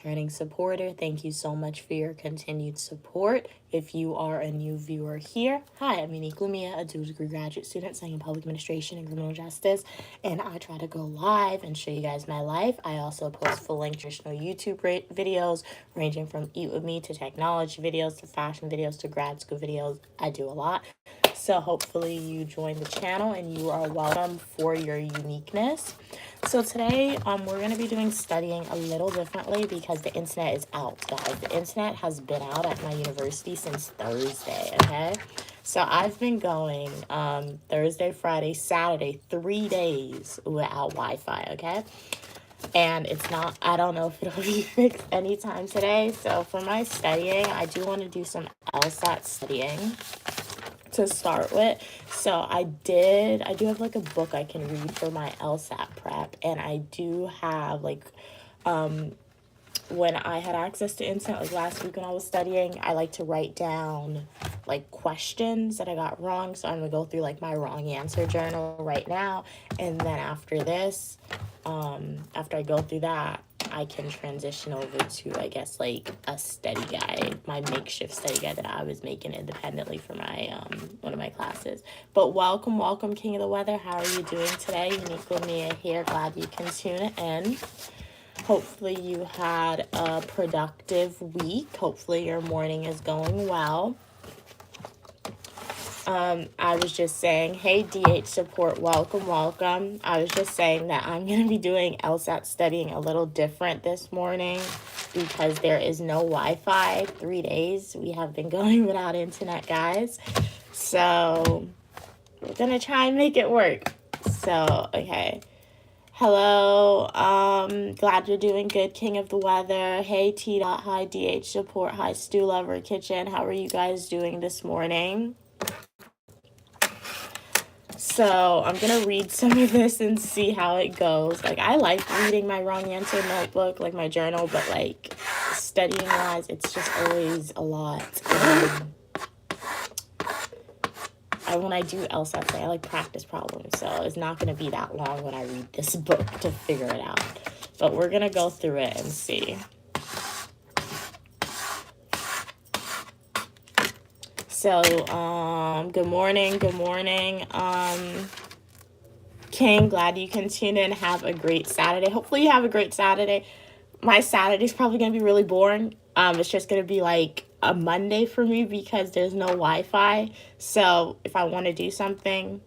returning supporter. Thank you so much for your continued support. If you are a new viewer here, hi, I'm Unique Lumia, a dual degree graduate student studying public administration and criminal justice, and I try to go live and show you guys my life. I also post full-length traditional YouTube videos ranging from Eat With Me to technology videos to fashion videos to grad school videos. I do a lot. So hopefully you join the channel and you are welcome for your uniqueness. So today we're going to be doing studying a little differently because the internet is out, guys. The internet has been out at my university since Thursday, okay? So I've been going Thursday, Friday, Saturday, 3 days without Wi-Fi, okay? And it's not, I don't know if it'll be fixed anytime today. So for my studying, I do want to do some LSAT studying to start with. So I do have like a book I can read for my LSAT prep, and I do have like when I had access to internet, like last week when I was studying, I like to write down like questions that I got wrong. So I'm gonna go through like my wrong answer journal right now, and then after this, after I go through that, I can transition over to, I guess, like a study guide, my makeshift study guide that I was making independently for my one of my classes. But welcome, King of the Weather. How are you doing today? Unique Mia here. Glad you can tune in. Hopefully you had a productive week. Hopefully your morning is going well. I was just saying, hey, DH support, welcome. I was just saying that I'm going to be doing LSAT studying a little different this morning because there is no Wi-Fi. 3 days we have been going without internet, guys. So we're going to try and make it work. So, okay. Hello, glad you're doing good, King of the Weather. Hey, T-Dot, hi, DH support, hi, Stew Lover Kitchen. How are you guys doing this morning? So I'm going to read some of this and see how it goes. Like, I like reading my wrong answer notebook, like my journal, but like studying wise, it's just always a lot. When I do LSAT, I like practice problems, so it's not going to be that long when I read this book to figure it out. But we're going to go through it and see. So, good morning. King, glad you can tune in. Have a great Saturday. Hopefully you have a great Saturday. My Saturday's probably going to be really boring. It's just going to be like a Monday for me because there's no Wi-Fi. So if I want to do something,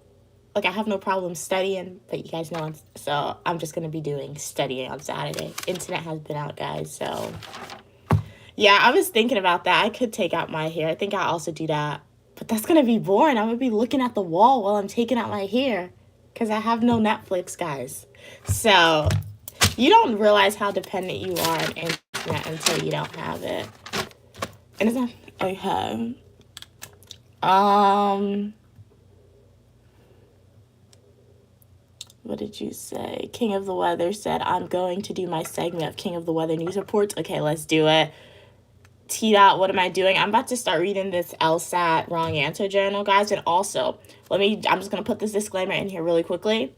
like I have no problem studying, but you guys know, so I'm just going to be doing studying on Saturday. Internet has been out, guys, so yeah, I was thinking about that. I could take out my hair. I think I'll also do that. But that's going to be boring. I'm going to be looking at the wall while I'm taking out my hair because I have no Netflix, guys. So you don't realize how dependent you are on internet until you don't have it. And it's not okay. What did you say? King of the Weather said, I'm going to do my segment of King of the Weather news reports. Okay, let's do it. T-Dot, what am I doing? I'm about to start reading this LSAT wrong answer journal, guys. And also, I'm just going to put this disclaimer in here really quickly.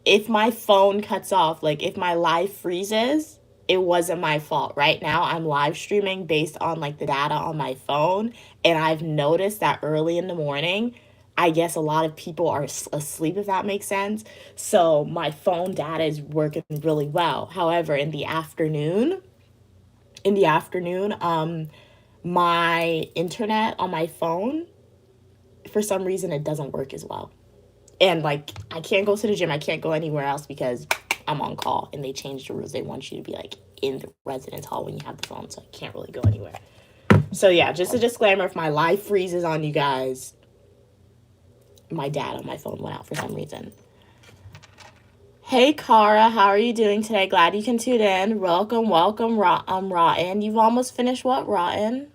If my phone cuts off, like if my live freezes, it wasn't my fault. Right now, I'm live streaming based on like the data on my phone. And I've noticed that early in the morning, I guess a lot of people are asleep, if that makes sense. So my phone data is working really well. However, in the afternoon, my internet on my phone, for some reason, it doesn't work as well. And like, I can't go to the gym. I can't go anywhere else because I'm on call and they changed the rules. They want you to be like in the residence hall when you have the phone. So I can't really go anywhere. So yeah, just a disclaimer. If my live freezes on you guys, my data on my phone went out for some reason. Hey, Cara, how are you doing today? Glad you can tune in. Welcome, Rotten. You've almost finished what, Rotten?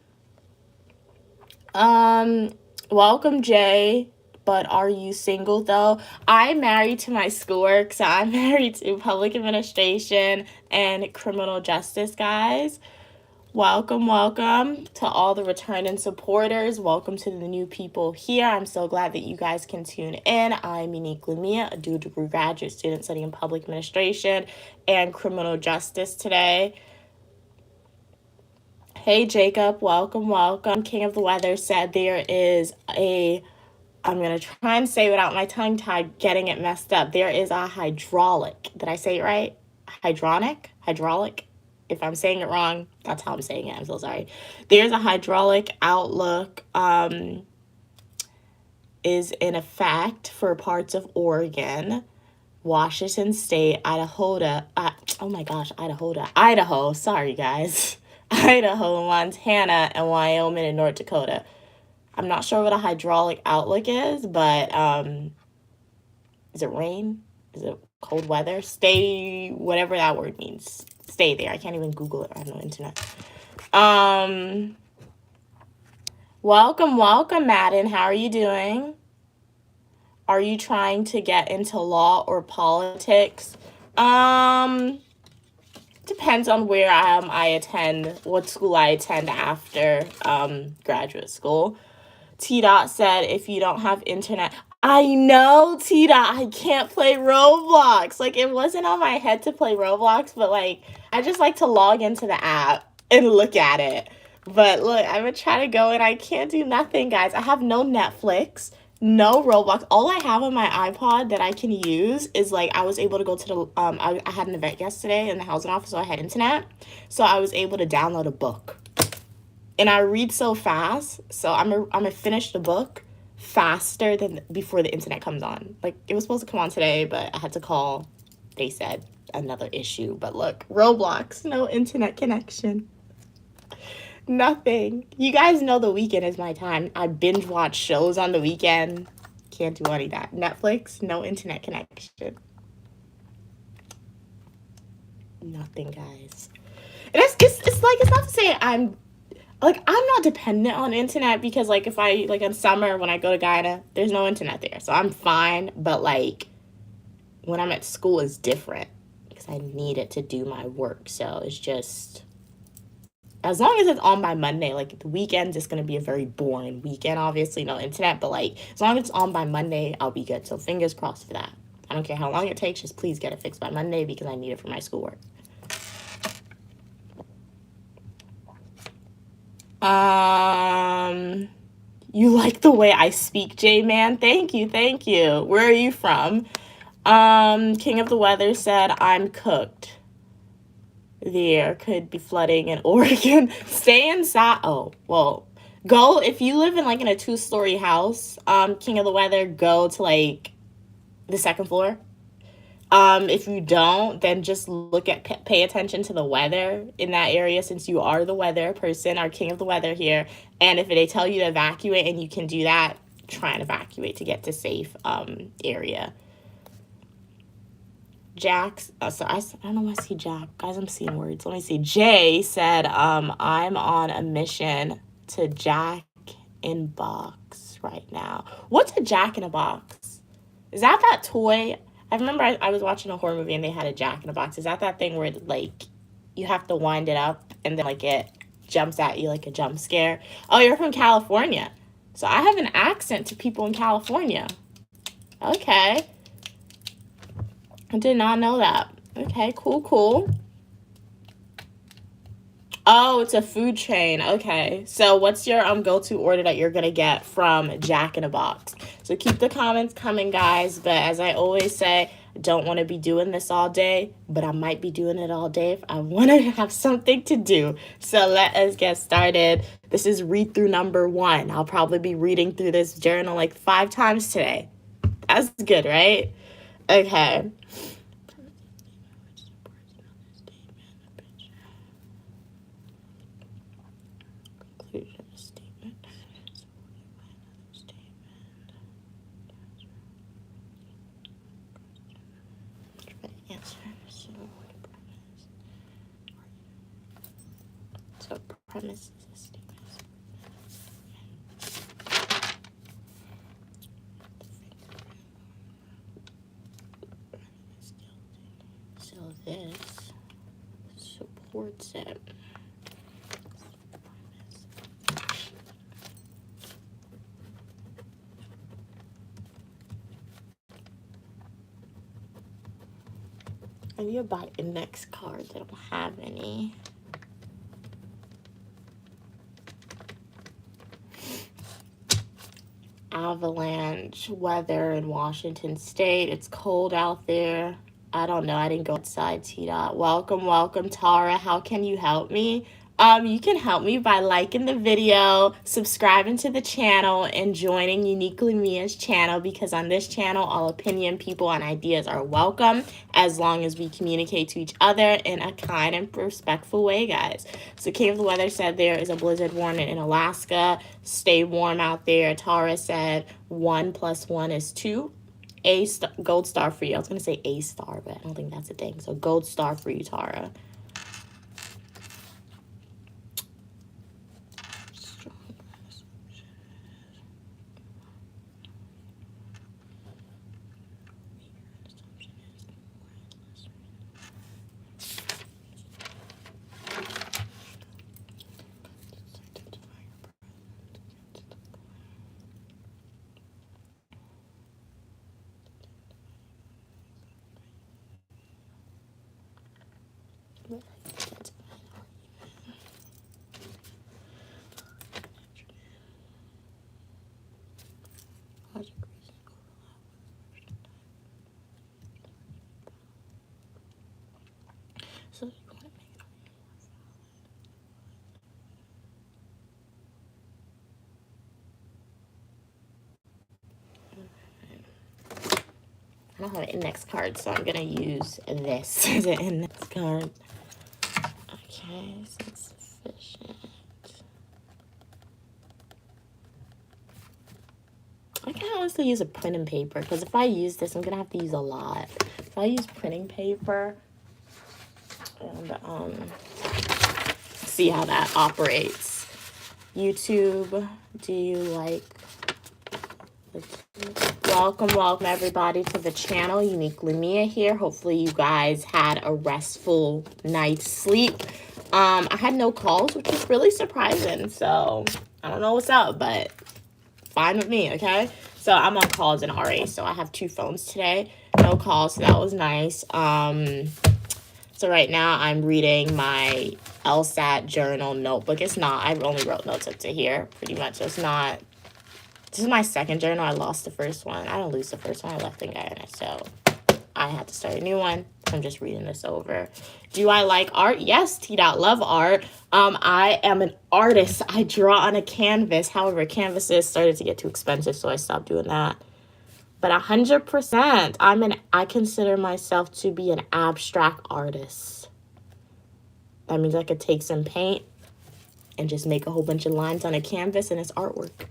Welcome, Jay. But are you single, though? I'm married to my schoolwork, so I'm married to public administration and criminal justice, guys. Welcome to all the returning supporters. Welcome to the new people here. I'm so glad that you guys can tune in. I'm Unique Lumia, a dual degree graduate student studying public administration and criminal justice today. Hey Jacob, welcome, welcome. King of the Weather said there is I'm gonna try and say without my tongue tied getting it messed up. There is a hydraulic. Did I say it right? Hydraulic. If I'm saying it wrong, that's how I'm saying it. I'm so sorry. There's a hydraulic outlook is in effect for parts of Oregon, Washington State, Idaho. Sorry, guys. Idaho, Montana, and Wyoming and North Dakota. I'm not sure what a hydraulic outlook is, but is it rain? Is it cold weather? Stay, whatever that word means. Stay there. I can't even Google it. I have no internet. Welcome, Madden. How are you doing? Are you trying to get into law or politics? Depends on where I attend, what school I attend after graduate school. T Dot said if you don't have internet. I know, T Dot, I can't play Roblox. Like, it wasn't on my head to play Roblox, but like I just like to log into the app and look at it. But look, I'm gonna try to go and I can't do nothing, guys. I have no Netflix, no Roblox. All I have on my iPod that I can use is like I was able to go to the I had an event yesterday in the housing office, so I had internet. So I was able to download a book. And I read so fast, so I'm gonna finish the book faster than before the internet comes on. Like, it was supposed to come on today, but I had to call. They said another issue. But look, Roblox, no internet connection. Nothing. You guys know the weekend is my time. I binge watch shows on the weekend. Can't do any of that. Netflix, no internet connection. Nothing, guys. And it's like, it's not to say I'm not dependent on internet because like if I like in summer when I go to Guyana, there's no internet there, so I'm fine. But like when I'm at school, it's different because I need it to do my work. So it's just as long as it's on by Monday. Like the weekend is gonna be a very boring weekend. Obviously, no internet, but like as long as it's on by Monday, I'll be good. So fingers crossed for that. I don't care how long it takes. Just please get it fixed by Monday because I need it for my schoolwork. You like the way I speak, J-Man? Thank you. Where are you from? King of the Weather said, I'm cooked. There could be flooding in Oregon. Stay inside. Oh, well, go, if you live in like in a 2-story house, King of the Weather, go to like the second floor. If you don't, then just pay attention to the weather in that area since you are the weather person, our king of the weather here. And if they tell you to evacuate and you can do that, try and evacuate to get to safe area. Jack's, I don't know why I see Jack. Guys, I'm seeing words. Let me see. Jay said, I'm on a mission to Jack in Box right now. What's a Jack in a Box? Is that toy? I remember I was watching a horror movie and they had a Jack in a Box. Is that thing where like you have to wind it up and then like it jumps at you like a jump scare? Oh, you're from California. So I have an accent to people in California. Okay. I did not know that. Okay, cool. Oh, it's a food chain. Okay. So what's your go-to order that you're going to get from Jack in a Box? So keep the comments coming, guys. But as I always say, I don't want to be doing this all day, but I might be doing it all day if I want to have something to do. So let us get started. This is read through number 1. I'll probably be reading through this journal like 5 times today. That's good, right? Okay. So premise is a statement. So this supports it. I need to buy index cards. I don't have any. avalanche weather in Washington State. It's cold out there. I don't know. I didn't go outside, T Dot. Welcome, welcome, Tara. How can you help me? You can help me by liking the video, subscribing to the channel, and joining Uniquely Mia's channel, because on this channel, all opinion, people, and ideas are welcome as long as we communicate to each other in a kind and respectful way, guys. So King of the Weather said there is a blizzard warning in Alaska. Stay warm out there. Tara said 1 + 1 is 2. Gold star for you. I was going to say A star, but I don't think that's a thing. So gold star for you, Tara. So you want to make it I don't have an index card, so I'm going to use this as an index card. Okay, so it's sufficient. I can honestly use a printing paper, because if I use this, I'm going to have to use a lot. If I use printing paper, and see how that operates. YouTube, do you like... Welcome everybody to the channel. Uniquely Mia here. Hopefully you guys had a restful night's sleep. I had no calls, which is really surprising, so I don't know what's up, but fine with me, okay? So I'm on calls in RA, so I have 2 phones today. No calls, so that was nice. So right now I'm reading my LSAT journal notebook. It's not, I only wrote notes up to here, pretty much. It's not... This is my second journal. I lost the first one. I don't lose the first one. I left the guy in it, so I had to start a new one. I'm just reading this over. Do I like art? Yes, T-Dot, love art. I am an artist. I draw on a canvas. However, canvases started to get too expensive, so I stopped doing that. But 100%, I consider myself to be an abstract artist. That means I could take some paint and just make a whole bunch of lines on a canvas, and it's artwork.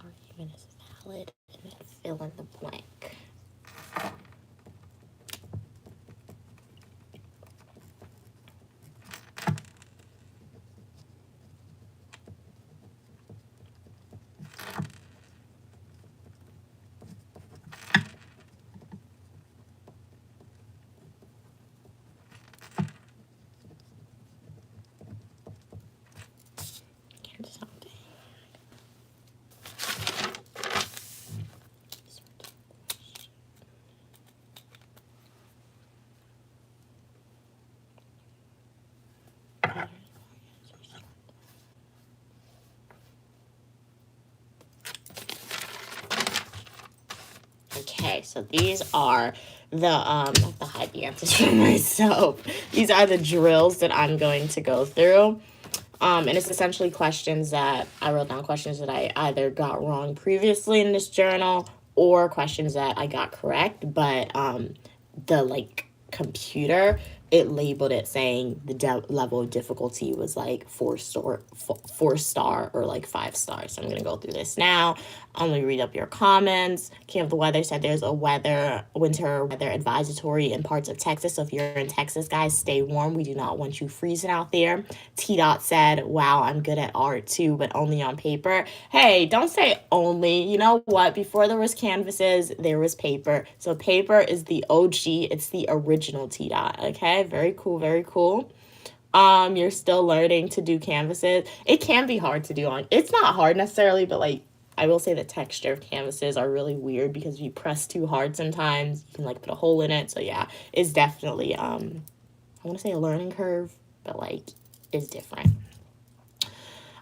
Argument is valid, and then fill in the blank. Okay, so these are the I have to hide the answers for myself. These are the drills that I'm going to go through. And it's essentially questions that I wrote down, questions that I either got wrong previously in this journal or questions that I got correct, but the like computer, it labeled it saying the level of difficulty was like four star or like 5 stars. So I'm gonna go through this now. I'm gonna read up your comments. Camp the Weather said there's a winter weather advisory in parts of Texas. So if you're in Texas, guys, stay warm. We do not want you freezing out there. T Dot said, wow, I'm good at art too, but only on paper. Hey, don't say only. You know what? Before there was canvases, there was paper. So paper is the OG. It's the original T Dot. Okay, very cool, very cool. You're still learning to do canvases. It can be hard to do on. It's not hard necessarily, but like I will say the texture of canvases are really weird because if you press too hard sometimes, you can like put a hole in it. So yeah, it's definitely I want to say a learning curve, but like it's different.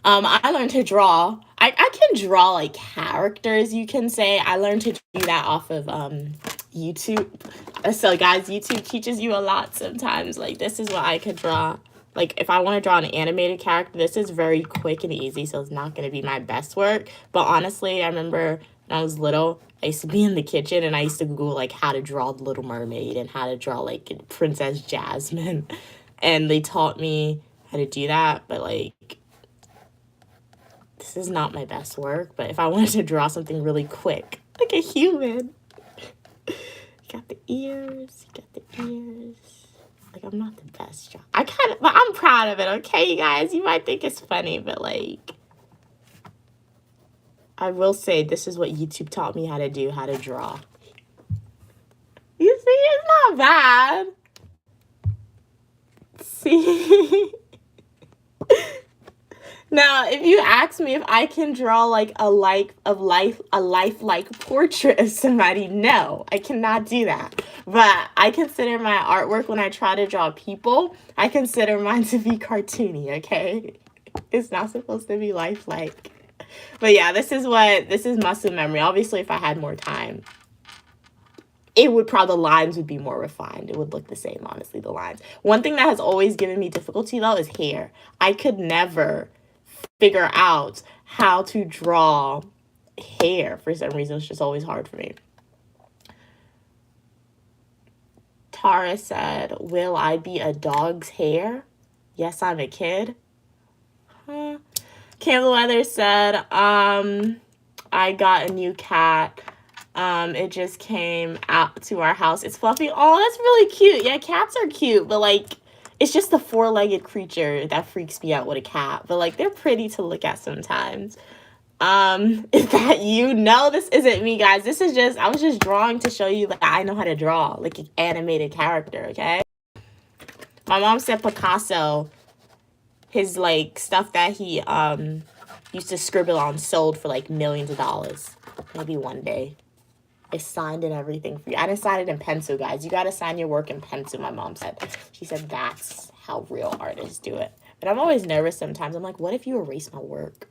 I learned to draw. I can draw like characters, you can say. I learned to do that off of YouTube. So guys, YouTube teaches you a lot sometimes. Like this is what I could draw. Like if I want to draw an animated character, this is very quick and easy, so it's not going to be my best work. But honestly, I remember when I was little, I used to be in the kitchen and I used to Google like how to draw the Little Mermaid and how to draw like Princess Jasmine. And they taught me how to do that, but like this is not my best work. But if I wanted to draw something really quick, like a human, you got the ears, you got the ears. Like, I'm not the best job. But I'm proud of it, okay, you guys? You might think it's funny, but, like, I will say this is what YouTube taught me how to do, how to draw. You see, it's not bad. See? Now, if you ask me if I can draw, like, a lifelike portrait of somebody, no, I cannot do that. But I consider my artwork, when I try to draw people, I consider mine to be cartoony, okay? It's not supposed to be lifelike. But yeah, this is muscle memory. Obviously, if I had more time, the lines would be more refined. It would look the same, honestly, the lines. One thing that has always given me difficulty, though, is hair. I could never figure out how to draw hair for some reason. It's just always hard for me. Tara said, will I be a dog's hair? Yes, I'm a kid. Huh? Candle Weather said, I got a new cat. It just came out to our house. It's fluffy. Oh, that's really cute. Yeah, cats are cute, but like it's just the four-legged creature that freaks me out with a cat. But like they're pretty to look at sometimes. Is that you? No, this isn't me, guys. I was just drawing to show you that I know how to draw, like an animated character, okay? My mom said Picasso, his like stuff that he used to scribble on sold for like millions of dollars. Maybe one day. I signed and everything for you. I didn't sign it in pencil, guys. You gotta sign your work in pencil, my mom said. She said that's how real artists do it. But I'm always nervous sometimes. I'm like, what if you erase my work?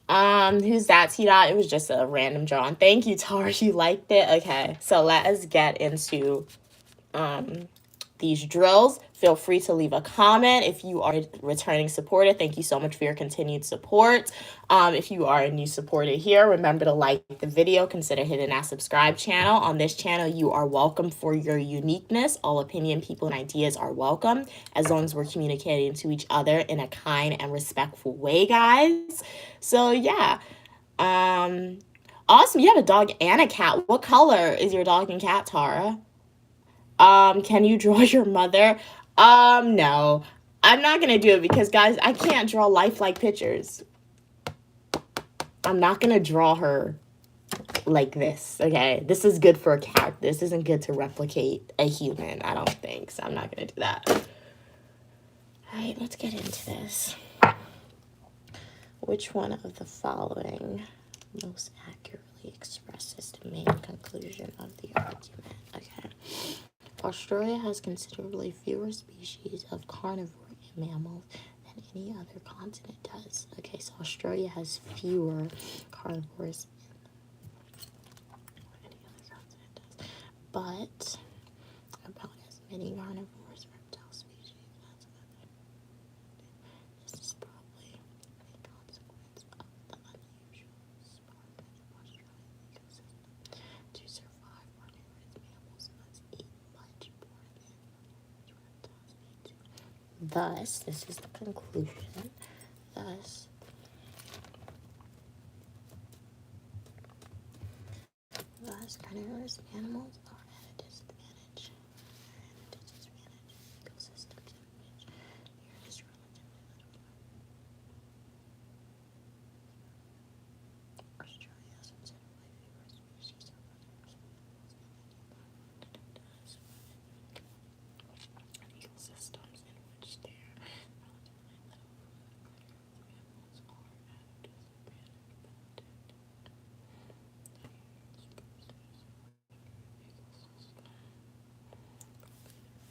Who's that, T-Dot? It was just a random drawing. Thank you, Tara. You liked it? Okay, so let us get into these drills. Feel free to leave a comment if you are a returning supporter. Thank you so much for your continued support. If you are a new supporter here, remember to like the video. Consider hitting that subscribe channel. On this channel, you are welcome for your uniqueness. All opinion, people, and ideas are welcome as long as we're communicating to each other in a kind and respectful way, guys. So yeah. Awesome. You have a dog and a cat. What color is your dog and cat, Tara? Can you draw your mother? No. I'm not gonna do it because, guys, I can't draw lifelike pictures. I'm not gonna draw her like this, okay? This is good for a character. This isn't good to replicate a human, I don't think, so I'm not gonna do that. All right, let's get into this. Which one of the following most accurately expresses the main conclusion of the argument? Okay. Australia has considerably fewer species of carnivore mammals than any other continent does. Okay, so Australia has fewer carnivores but about as many carnivorous reptile species as other. This is probably a consequence of the unusual spark in Australian ecosystem. To survive, carnivorous mammals must eat much more than reptiles need to. Thus, this is the conclusion. Thus, carnivorous animals are at a disadvantage. Ecosystems in which there is relatively little. Australia has considerably fewer species of carnivorous mammals than India, ecosystems in which there is relatively little food. Carnivorous mammals are at a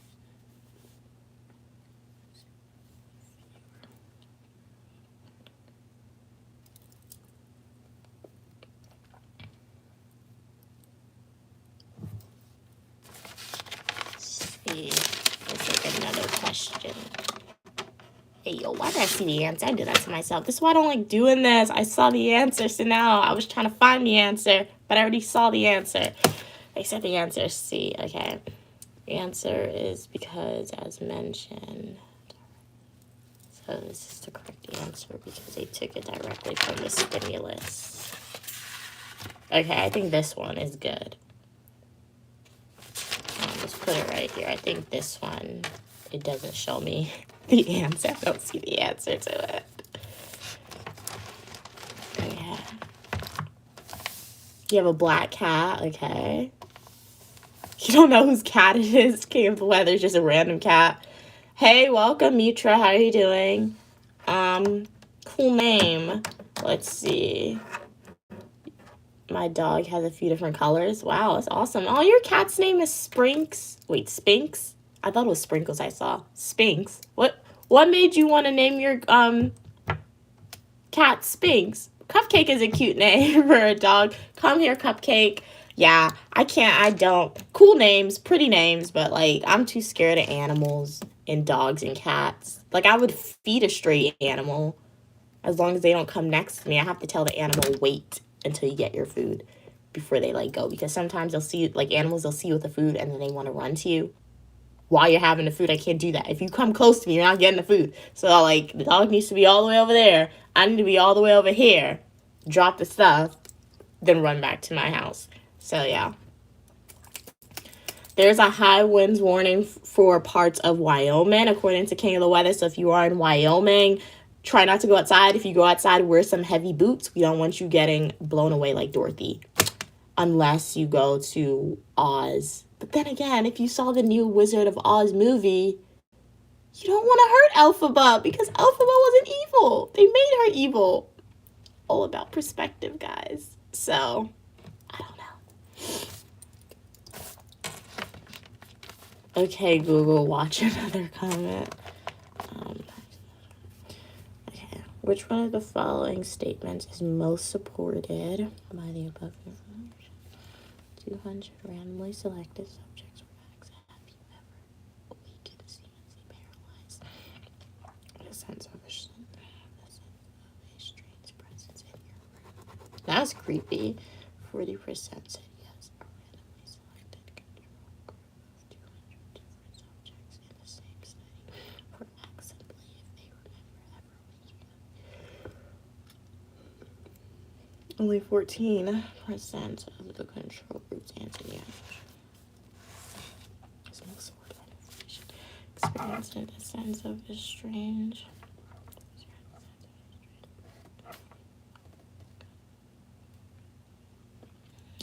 disadvantage. See, let's take another question. Hey, yo, why did I see the answer? I did that to myself. This is why I don't like doing this. I saw the answer, so now I was trying to find the answer, but I already saw the answer. I said the answer is C. Okay. The answer is because, as mentioned, so this is the correct answer because they took it directly from the stimulus. Okay, I think this one is good. I'll just put it right here. I think this one, it doesn't show me the answer. I don't see the answer to it. Okay. You have a black cat, okay. You don't know whose cat it is. King of the Weather is just a random cat. Hey, welcome, Mitra. How are you doing? Cool name. Let's see. My dog has a few different colors. Wow, that's awesome. Oh, your cat's name is Sprinks. Wait, Spinks? I thought it was Sprinkles I saw. Spinks. What made you want to name your cat Spinks? Cupcake is a cute name for a dog. Come here, Cupcake. Yeah, I don't. Cool names, pretty names, but like I'm too scared of animals and dogs and cats. Like I would feed a stray animal as long as they don't come next to me. I have to tell the animal wait until you get your food before they like go, because sometimes they'll see like animals, they'll see you with the food and then they want to run to you while you're having the food. I can't do that. If you come close to me, you're not getting the food. So like the dog needs to be all the way over there. I need to be all the way over here. Drop the stuff, then run back to my house. So yeah. There's a high winds warning for parts of Wyoming, according to King of the Weather. So if you are in Wyoming, try not to go outside. If you go outside, wear some heavy boots. We don't want you getting blown away like Dorothy. Unless you go to Oz. But then again, if you saw the new Wizard of Oz movie, you don't want to hurt Elphaba because Elphaba wasn't evil. They made her evil. All about perspective, guys. So, I don't know. Okay, Google, watch another comment. Okay, which one of the following statements is most supported by the above information? 200 randomly selected subjects were asked, have you ever weakened, CNC paralyzed? The sense of a strange presence in your room. That's creepy. 40% said yes. A randomly selected control group of 200 different subjects in the same study were asked simply if they remember ever weakening. Only 14% of the control groups answered yes. Most sort of information. Experiencing a sense of a strange.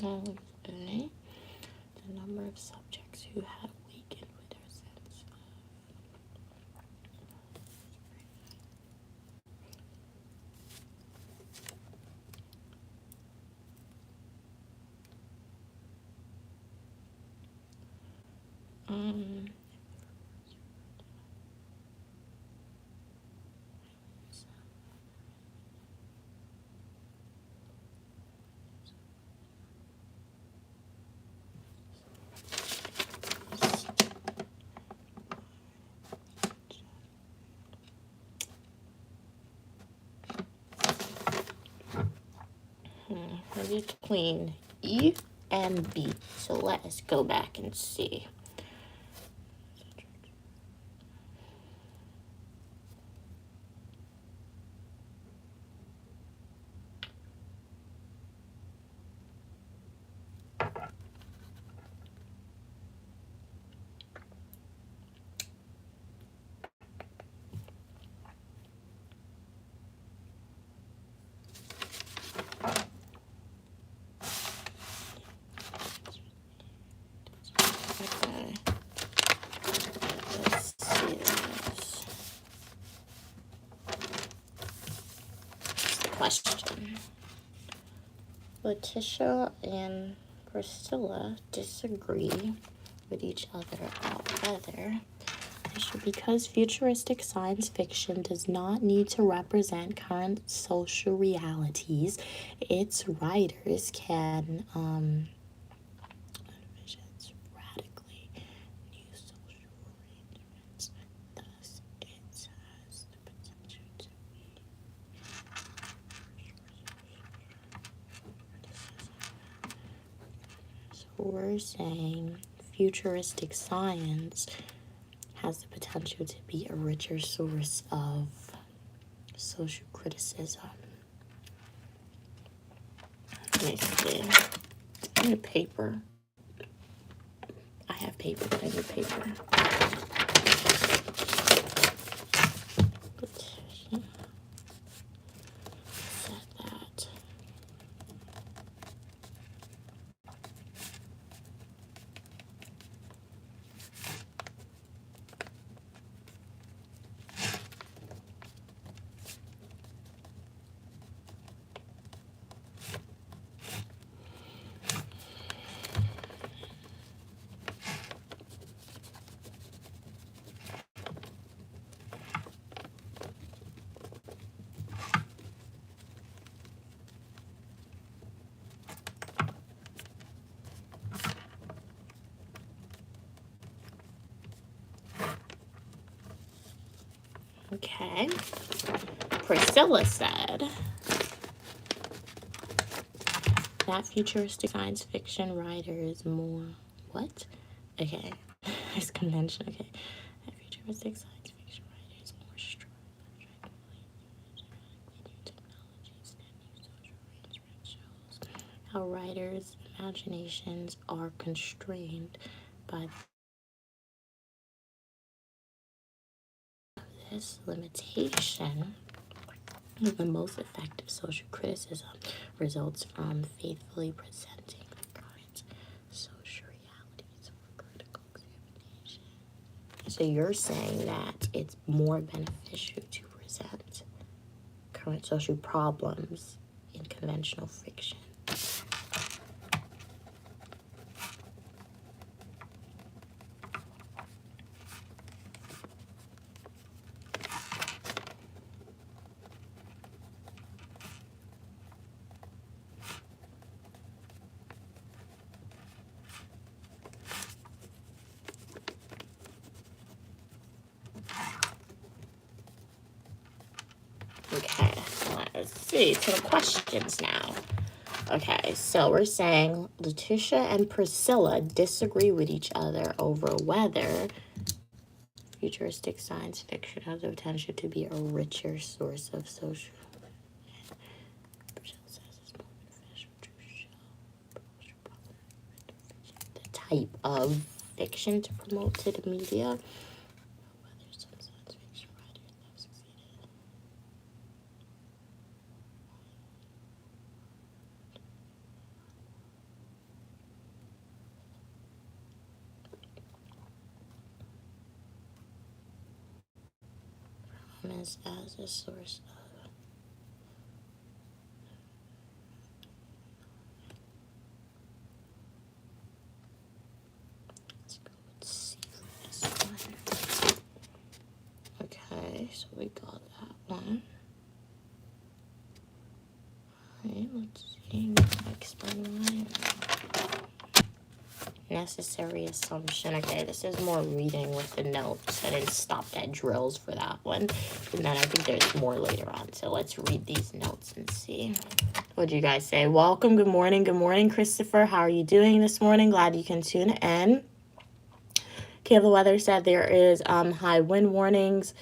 Okay. The number of subjects who had weakened with their sense of. between E and B. So let us go back and see. Okay. Let's see this. Question. Letitia and Priscilla disagree with each other about whether, because futuristic science fiction does not need to represent current social realities, its writers can envision radically new social arrangements. Thus, it has the potential to be. So we're saying futuristic science has the potential to be a richer source of social criticism. Let me see. I need paper. I have paper, but I need paper. Set that. Okay. Priscilla said that futuristic science fiction writer is more what? Okay. It's convention. Okay. That futuristic science fiction writer is more structured. New technologies and new social arrangement shows how writers' imaginations are constrained by this limitation. The most effective social criticism results from faithfully presenting the current social realities for critical examination. So you're saying that it's more beneficial to present current social problems in conventional fiction. Okay, let's see. So the questions now. Okay, so we're saying Letitia and Priscilla disagree with each other over whether futuristic science fiction has the potential to be a richer source of social. The type of fiction to promote to the media. Whether some science fiction writers have succeeded. Promise as a source of. Let's go with C for this one. Okay, so we got that one. Alright, let's see. Explain why. Necessary assumption. Okay, this is more reading with the notes. I didn't stop at drills for that one. And then I think there's more later on. So let's read these notes and see. What'd you guys say? Welcome. Good morning. Good morning, Christopher. How are you doing this morning? Glad you can tune in. Okay, the weather said there is high wind warnings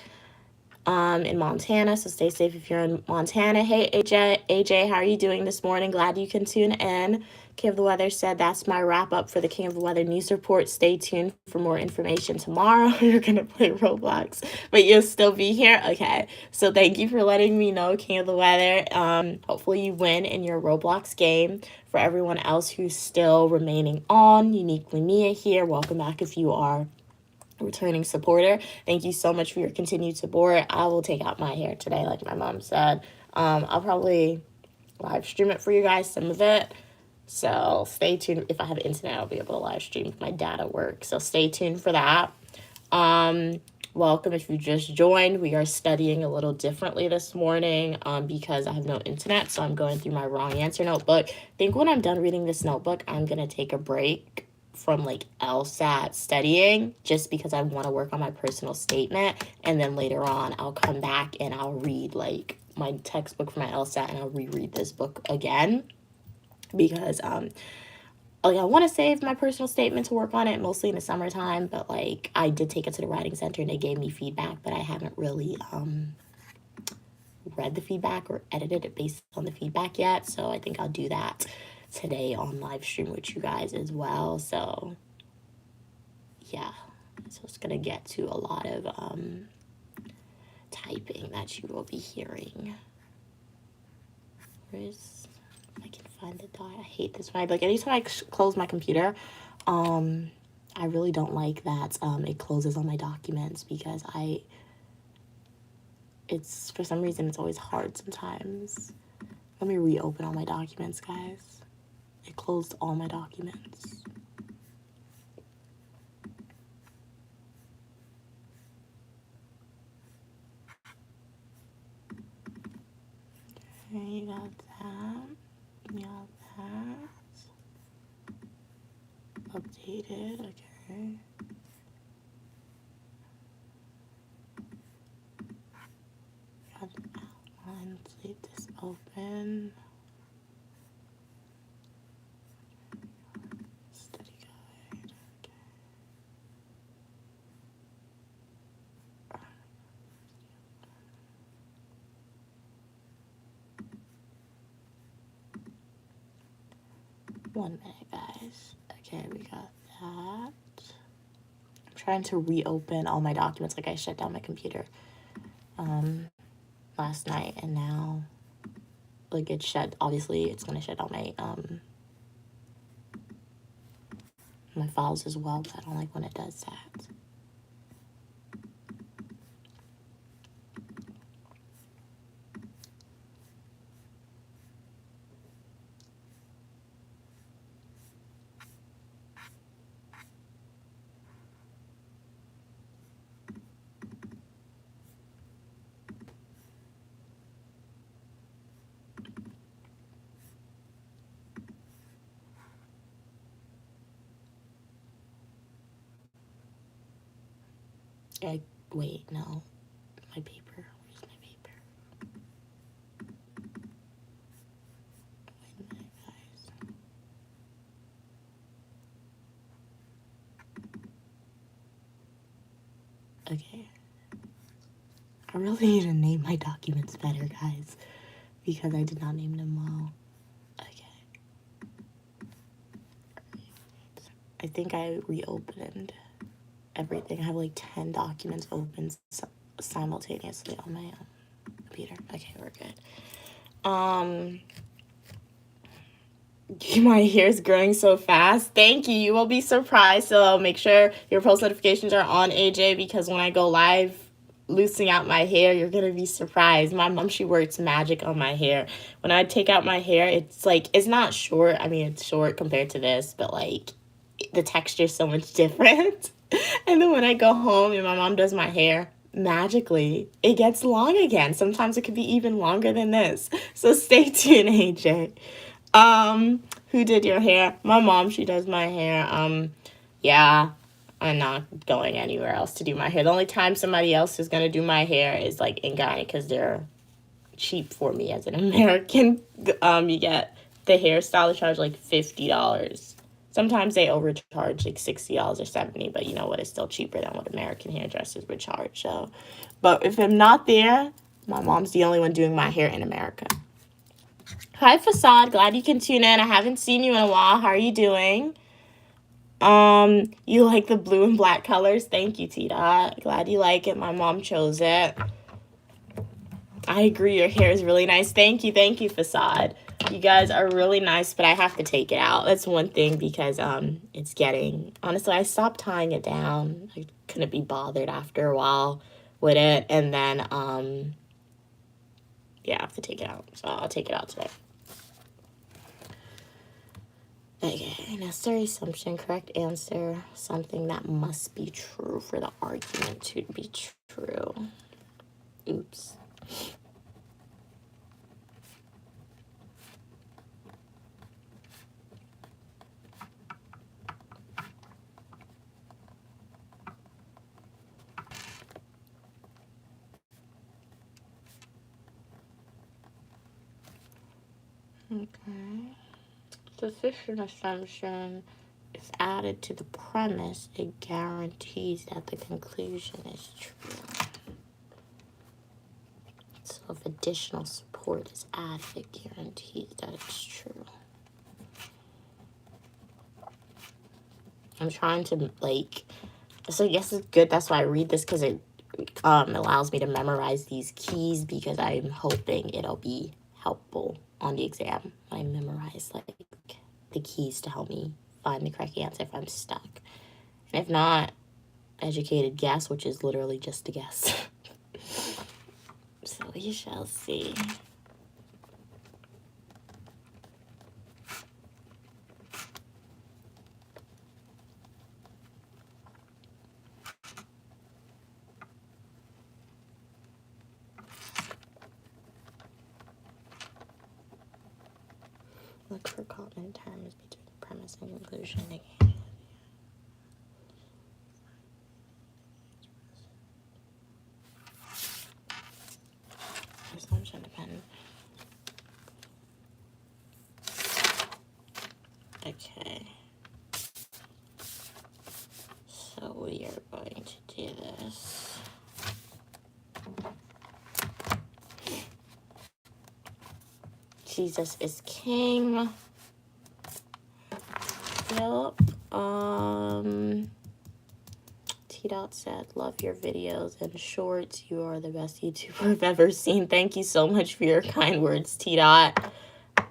in Montana, so stay safe if you're in Montana. Hey, AJ, how are you doing this morning? Glad you can tune in. King of the Weather said that's my wrap up for the King of the Weather news report. Stay tuned for more information tomorrow. You're gonna play Roblox, but you'll still be here. Okay, so thank you for letting me know, King of the Weather. Hopefully you win in your Roblox game. For everyone else who's still remaining on, Uniquely Mia here. Welcome back if you are returning supporter. Thank you so much for your continued support. I will take out my hair today, like my mom said. I'll probably live stream it for you guys, some of it. So stay tuned. If I have internet, I'll be able to live stream my dad at work. So stay tuned for that. Welcome if you just joined. We are studying a little differently this morning because I have no internet. So I'm going through my wrong answer notebook. I think when I'm done reading this notebook, I'm going to take a break from like LSAT studying just because I want to work on my personal statement, and then later on I'll come back and I'll read like my textbook for my LSAT and I'll reread this book again because like I want to save my personal statement to work on it mostly in the summertime, but like I did take it to the writing center and they gave me feedback, but I haven't really read the feedback or edited it based on the feedback yet, so I think I'll do that today on live stream with you guys as well. So yeah, so it's gonna get to a lot of typing that you will be hearing. Where's, if I can find the dot. I hate this one. Like anytime I close my computer, I really don't like that it closes on my documents because it's for some reason it's always hard sometimes. Let me reopen all my documents, guys. It closed all my documents. Okay, you got that. You got that. Updated, okay. Got an outline. Let's leave this open. Study guide, okay. One minute, guys. Okay, we got that. I'm trying to reopen all my documents. Like I shut down my computer last night, and now like it shut. Obviously, it's gonna shut down my files as well, but I don't like when it does that. Wait, no. My paper. Where's my paper? Wait a minute, guys. Okay. I really need to name my documents better, guys, because I did not name them well. Okay. I think I reopened everything. I have like 10 documents open simultaneously on my computer. Okay, we're good. My hair is growing so fast. Thank you. You will be surprised. So make sure your post notifications are on, AJ, because when I go live loosening out my hair, you're gonna be surprised. My mom, she works magic on my hair. When I take out my hair, it's like, it's not short. I mean, it's short compared to this, but like the texture is so much different. And then when I go home and my mom does my hair, magically it gets long again. Sometimes it could be even longer than this. So stay tuned, AJ. Who did your hair? My mom, she does my hair. Yeah, I'm not going anywhere else to do my hair. The only time somebody else is going to do my hair is like in Ghana because they're cheap for me as an American. You get the hairstylist charge like $50. Sometimes they overcharge like $60 or $70, but you know what? It's still cheaper than what American hairdressers would charge. So, but if I'm not there, my mom's the only one doing my hair in America. Hi, Facade. Glad you can tune in. I haven't seen you in a while. How are you doing? You like the blue and black colors? Thank you, T-Dot. Glad you like it. My mom chose it. I agree. Your hair is really nice. Thank you, Facade. You guys are really nice, but I have to take it out. That's one thing because it's getting, honestly, I stopped tying it down. I couldn't be bothered after a while with it. And then, yeah, I have to take it out. So I'll take it out today. Okay, necessary assumption, correct answer, something that must be true for the argument to be true. Oops. Okay. Sufficient assumption is added to the premise, it guarantees that the conclusion is true. So if additional support is added, it guarantees that it's true. I'm trying to so I guess it's good. That's why I read this, because it allows me to memorize these keys, because I'm hoping it'll be helpful on the exam when I memorize the keys to help me find the correct answer if I'm stuck. And if not, educated guess, which is literally just a guess. So we shall see. Look for common terms between premise and conclusion. Assumption dependent. Okay. So we are going to do this. Jesus is king. Yep. T-Dot said, love your videos and shorts. You are the best YouTuber I've ever seen. Thank you so much for your kind words, T-Dot.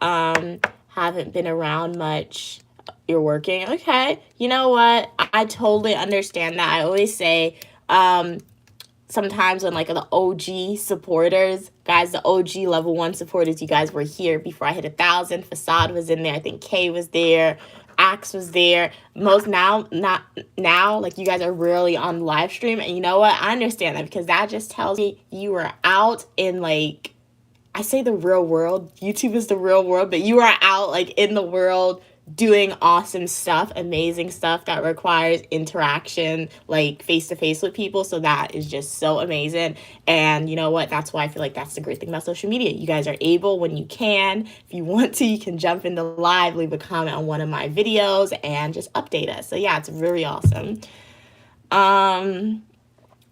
Haven't been around much. You're working. Okay. You know what? I totally understand that. I always say, sometimes when the OG supporters, guys, the OG level 1 supporters, you guys were here before I hit 1,000. Facade was in there. I think Kay was there. Axe was there. Most now, not now, you guys are really on live stream. And you know what? I understand that, because that just tells me you were out in I say the real world. YouTube is the real world, but you are out in the world doing awesome stuff, amazing stuff that requires interaction, face-to-face with people. So that is just so amazing. And you know what? That's why I feel that's the great thing about social media. You guys are able, when you can, if you want to, you can jump into live, leave a comment on one of my videos, and just update us. So yeah, it's really awesome.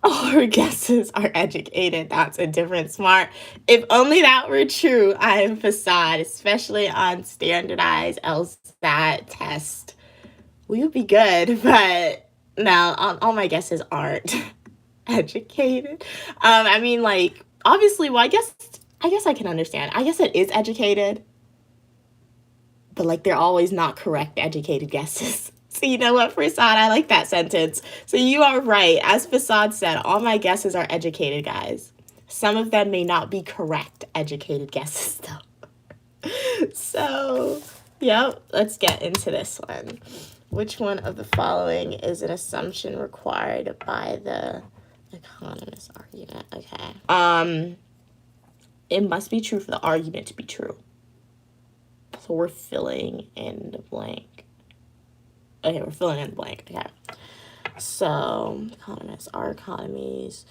All our guesses are educated. That's a different smart. If only that were true. I am Facade, especially on standardized LSAT test. We would be good, but no, all my guesses aren't educated. I mean, obviously, well, I guess I can understand. I guess it is educated, but they're always not correct educated guesses. So you know what, Facade? I like that sentence. So you are right. As Facade said, all my guesses are educated, guys. Some of them may not be correct educated guesses, though. So, yep, let's get into this one. Which one of the following is an assumption required by the economist argument? Okay. It must be true for the argument to be true. So we're filling in the blank. Okay, we're filling in the blank. Okay. So economists, our economy's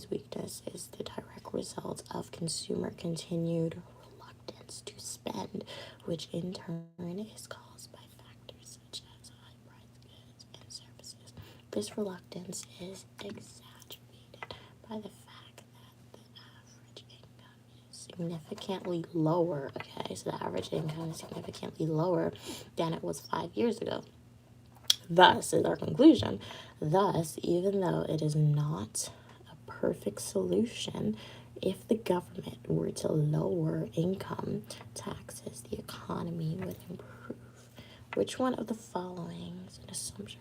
weakness is the direct result of consumer continued reluctance to spend, which in turn is caused by factors such as high price goods and services. This reluctance is exacerbated by the fact that the average income is significantly lower. Okay, so the average income is significantly lower than it was 5 years ago. Thus, is our conclusion, thus, even though it is not a perfect solution, if the government were to lower income taxes, the economy would improve. Which one of the following is an assumption?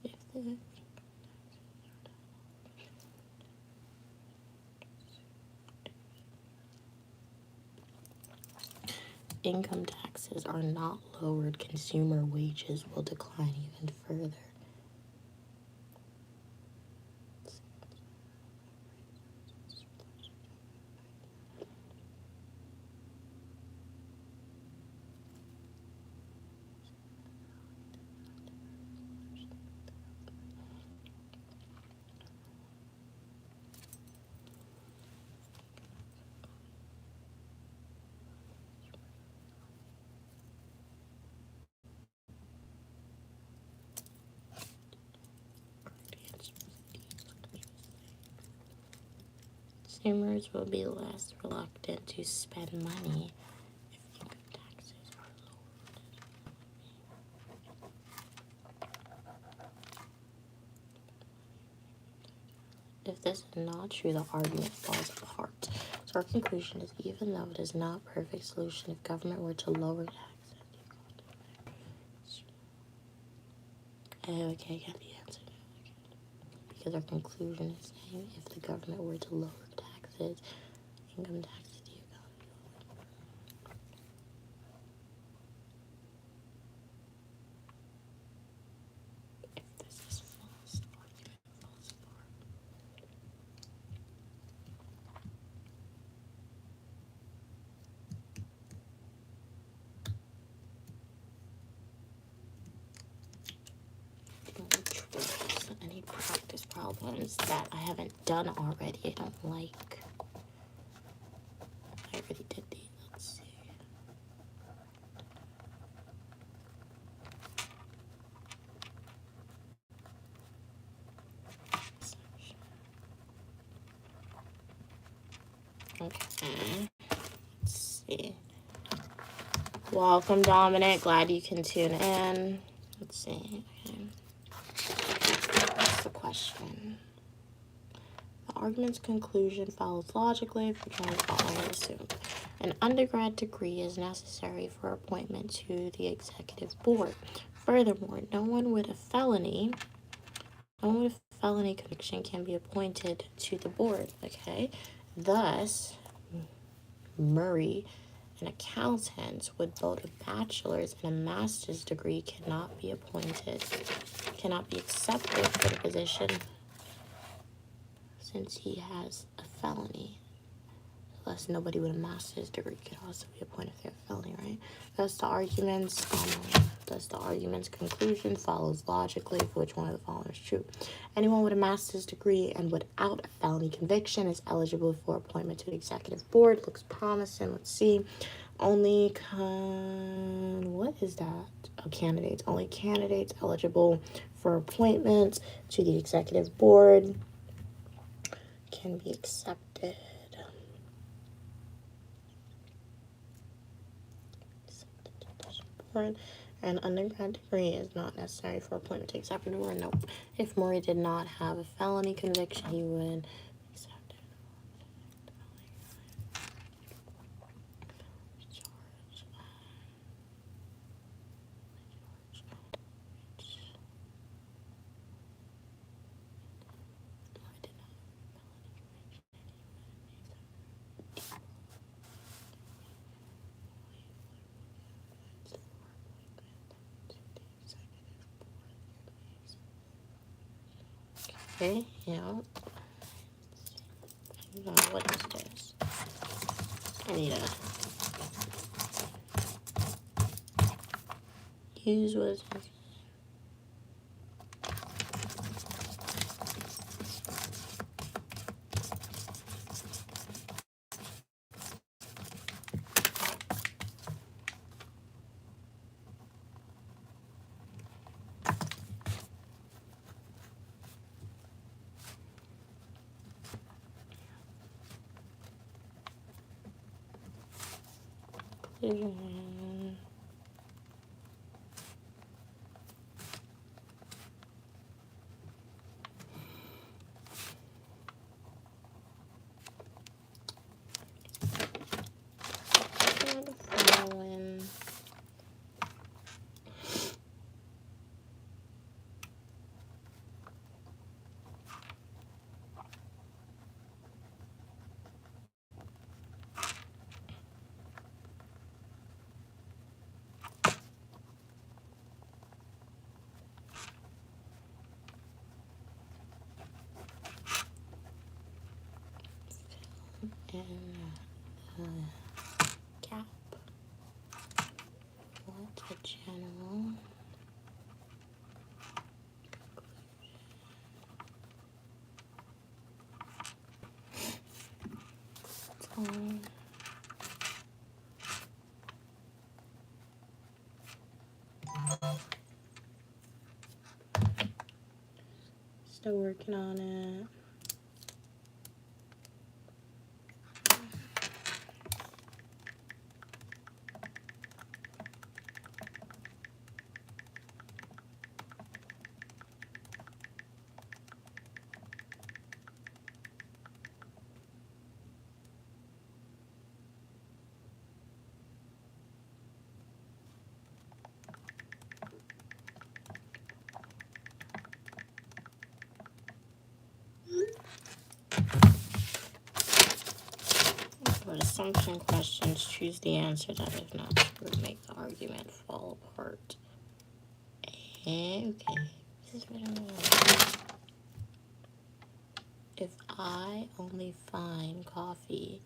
If the income taxes are not lowered, consumer wages will decline even further. Consumers will be less reluctant to spend money if income taxes are lowered. If this is not true, the argument falls apart. So our conclusion is, even though it is not a perfect solution, if government were to lower taxes, okay, can be answered. Because our conclusion is saying, if the government were to lower taxes, income taxes, the economy will improve. If this is false, the argument falls apart. Any practice problems that I haven't done already, I don't like. I already did these. Let's see. Okay. Let's see. Welcome, Dominic. Glad you can tune in. Let's see. Okay. That's the question. The argument's conclusion follows logically if which one is following assumed. An undergrad degree is necessary for appointment to the executive board. Furthermore, no one with a felony conviction can be appointed to the board. Okay, thus Murray, an accountant with both a bachelor's and a master's degree, cannot be accepted for the position since he has a felony. Thus, nobody with a master's degree can also be appointed if they have a felony, right? Thus, the argument's conclusion follows logically for which one of the following is true. Anyone with a master's degree and without a felony conviction is eligible for appointment to the executive board. Looks promising. Let's see. Only candidates eligible for appointment to the executive board can be accepted. An undergrad degree is not necessary for appointment to accept or nope. If Maury did not have a felony conviction, he would accept it. Okay, yeah. What is this? I need to use what is this? And gap. What's a general? Still working on it. For assumption questions, choose the answer that, if not true, would make the argument fall apart. Okay. This is what I want. If I only find coffee.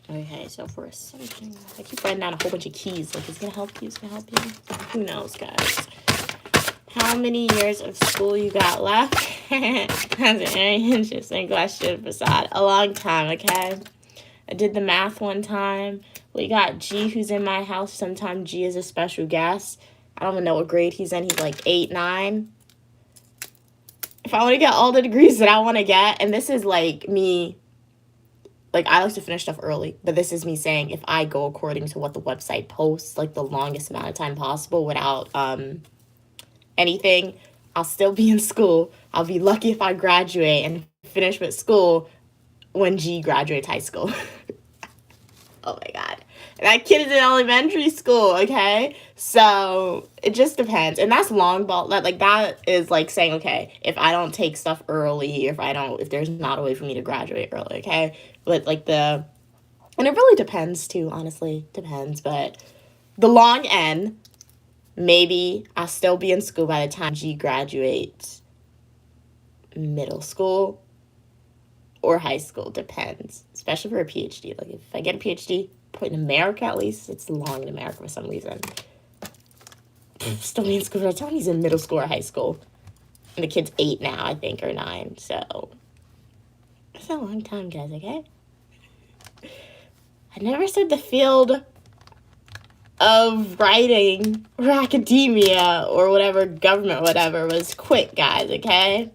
Okay, so for assumption, I keep writing down a whole bunch of keys. Like, it's gonna help you, it's gonna help you. Who knows, guys? How many years of school you got left? That's a very interesting question, Prasad. A long time, okay? I did the math one time. We got G, who's in my house. Sometimes G is a special guest. I don't even know what grade he's in. He's like 8, 9. If I want to get all the degrees that I want to get, and this is like me, like I like to finish stuff early, but this is me saying if I go according to what the website posts, like the longest amount of time possible without anything, I'll still be in school. I'll be lucky if I graduate and finish with school when G graduates high school. Oh my God. That kid is in elementary school, okay? So it just depends. And that's long ball. Like that is like saying, okay, if I don't take stuff early, if there's not a way for me to graduate early, okay? But like and it really depends too, honestly. Depends. But the long end, maybe I'll still be in school by the time G graduates middle school or high school. Depends. Especially for a PhD. Like if I get a PhD, put in America at least. It's long in America for some reason. Still be in school by the time he's in middle school or high school. And the kid's 8 now, I think, or 9. So it's a long time, guys, okay? I never said the field of writing or academia or whatever, government, whatever, was quick, guys, okay?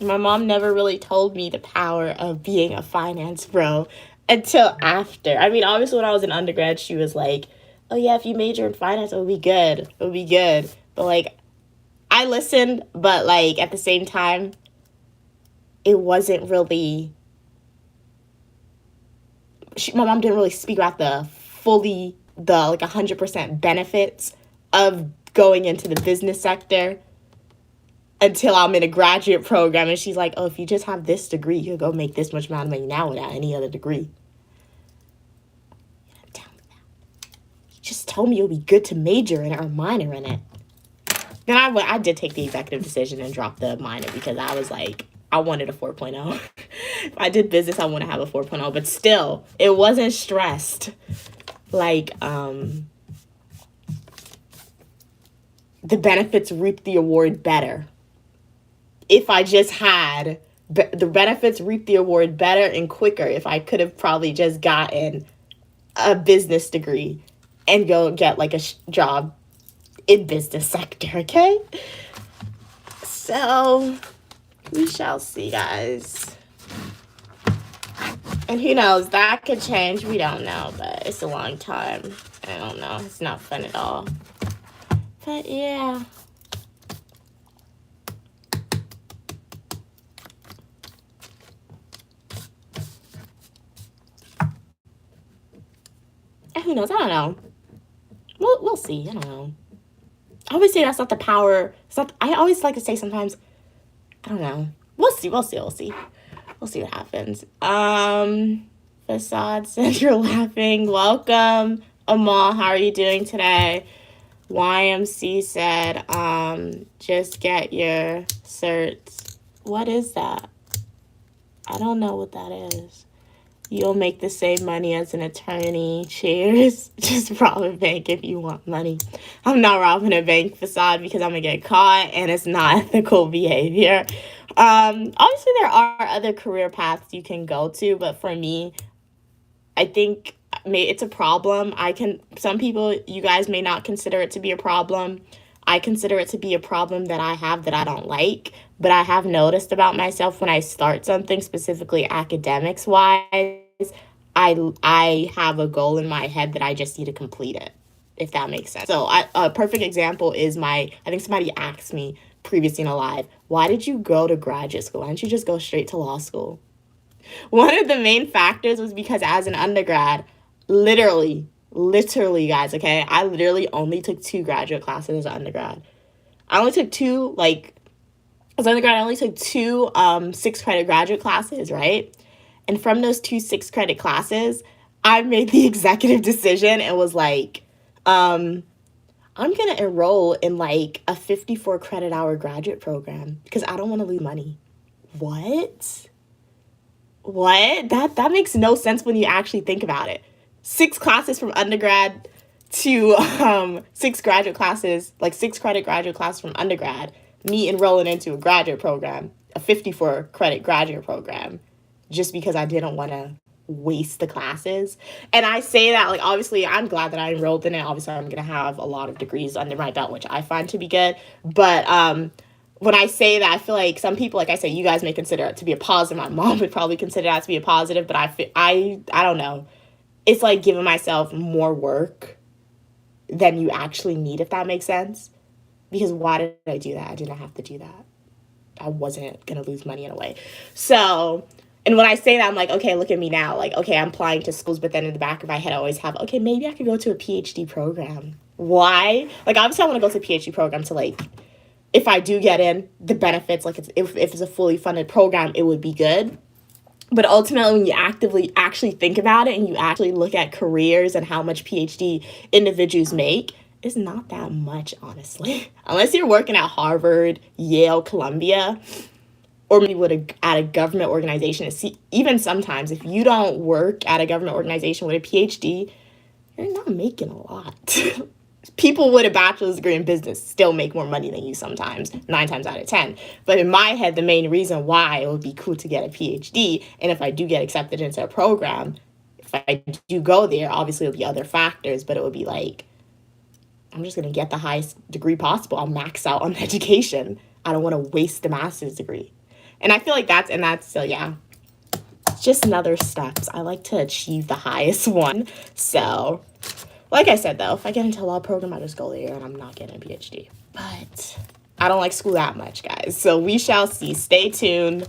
My mom never really told me the power of being a finance bro until after. I mean, obviously, when I was in undergrad, she was like, oh, yeah, if you major in finance, it would be good. It would be good. But, like, I listened, but, like, at the same time, it wasn't really. My mom didn't really speak about the 100% benefits of going into the business sector until I'm in a graduate program, and she's like, oh, if you just have this degree, you'll go make this much amount of money now without any other degree. You just told me it would be good to major in it or minor in it. Then I did take the executive decision and drop the minor because I was like, I wanted a 4.0. If I did business, I want to have a 4.0, but still, it wasn't stressed. Like, the benefits reap the award better. If I just had the benefits reap the award better and quicker, if I could have probably just gotten a business degree and go get like a job in business sector, okay? So we shall see, guys. And who knows, that could change. We don't know, but it's a long time. I don't know. It's not fun at all. But yeah. Who knows? I don't know. We'll see. I don't know. I always say that's not the power. It's not. I always like to say sometimes. I don't know. We'll see. We'll see what happens. Facade says you're laughing. Welcome, Amal. How are you doing today? YMC said, just get your certs. What is that? I don't know what that is. You'll make the same money as an attorney. Cheers. Just rob a bank if you want money. I'm not robbing a bank, Facade, because I'm going to get caught, and it's not ethical behavior. Obviously, there are other career paths you can go to, but for me, I think it's a problem. Some people, you guys may not consider it to be a problem. I consider it to be a problem that I have that I don't like, but I have noticed about myself when I start something, specifically academics-wise, I have a goal in my head that I just need to complete it, if that makes sense. So a perfect example is I think somebody asked me previously in a live, why did you go to graduate school? Why didn't you just go straight to law school? One of the main factors was because as an undergrad, literally, guys, okay? I literally only took 2 graduate classes as an undergrad. I only took 2, as an undergrad, I only took 2 6-credit graduate classes, right? And from those 2 6-credit classes, I made the executive decision and was like, I'm going to enroll in, a 54 credit hour graduate program because I don't want to lose money. What? That makes no sense when you actually think about it. 6 classes from undergrad to 6 graduate classes, 6 credit graduate classes from undergrad, me enrolling into a graduate program, a 54 credit graduate program, just because I didn't want to waste the classes. And I say that, obviously, I'm glad that I enrolled in it. Obviously, I'm going to have a lot of degrees under my belt, which I find to be good. But when I say that, I feel like some people, like I say, you guys may consider it to be a positive. My mom would probably consider that to be a positive, but I don't know. It's like giving myself more work than you actually need, if that makes sense. Because why did I do that? I didn't have to do that. I wasn't going to lose money in a way. So, and when I say that, I'm like, okay, look at me now. Okay, I'm applying to schools, but then in the back of my head, I always have, okay, maybe I could go to a PhD program. Why? Obviously, I want to go to a PhD program to, if I do get in, the benefits, if it's a fully funded program, it would be good. But ultimately, when you actually think about it and you actually look at careers and how much PhD individuals make, it's not that much, honestly. Unless you're working at Harvard, Yale, Columbia, or maybe at a government organization. Even sometimes, if you don't work at a government organization with a PhD, you're not making a lot. People with a bachelor's degree in business still make more money than you sometimes, 9 times out of 10. But in my head, the main reason why it would be cool to get a PhD, and if I do get accepted into a program, if I do go there, obviously it'll be other factors, but it would be I'm just going to get the highest degree possible. I'll max out on education. I don't want to waste the master's degree. And I feel like that's so yeah. Just another steps. I like to achieve the highest one. So, like I said though, if I get into a law program, I just go there and I'm not getting a PhD. But I don't like school that much, guys. So we shall see. Stay tuned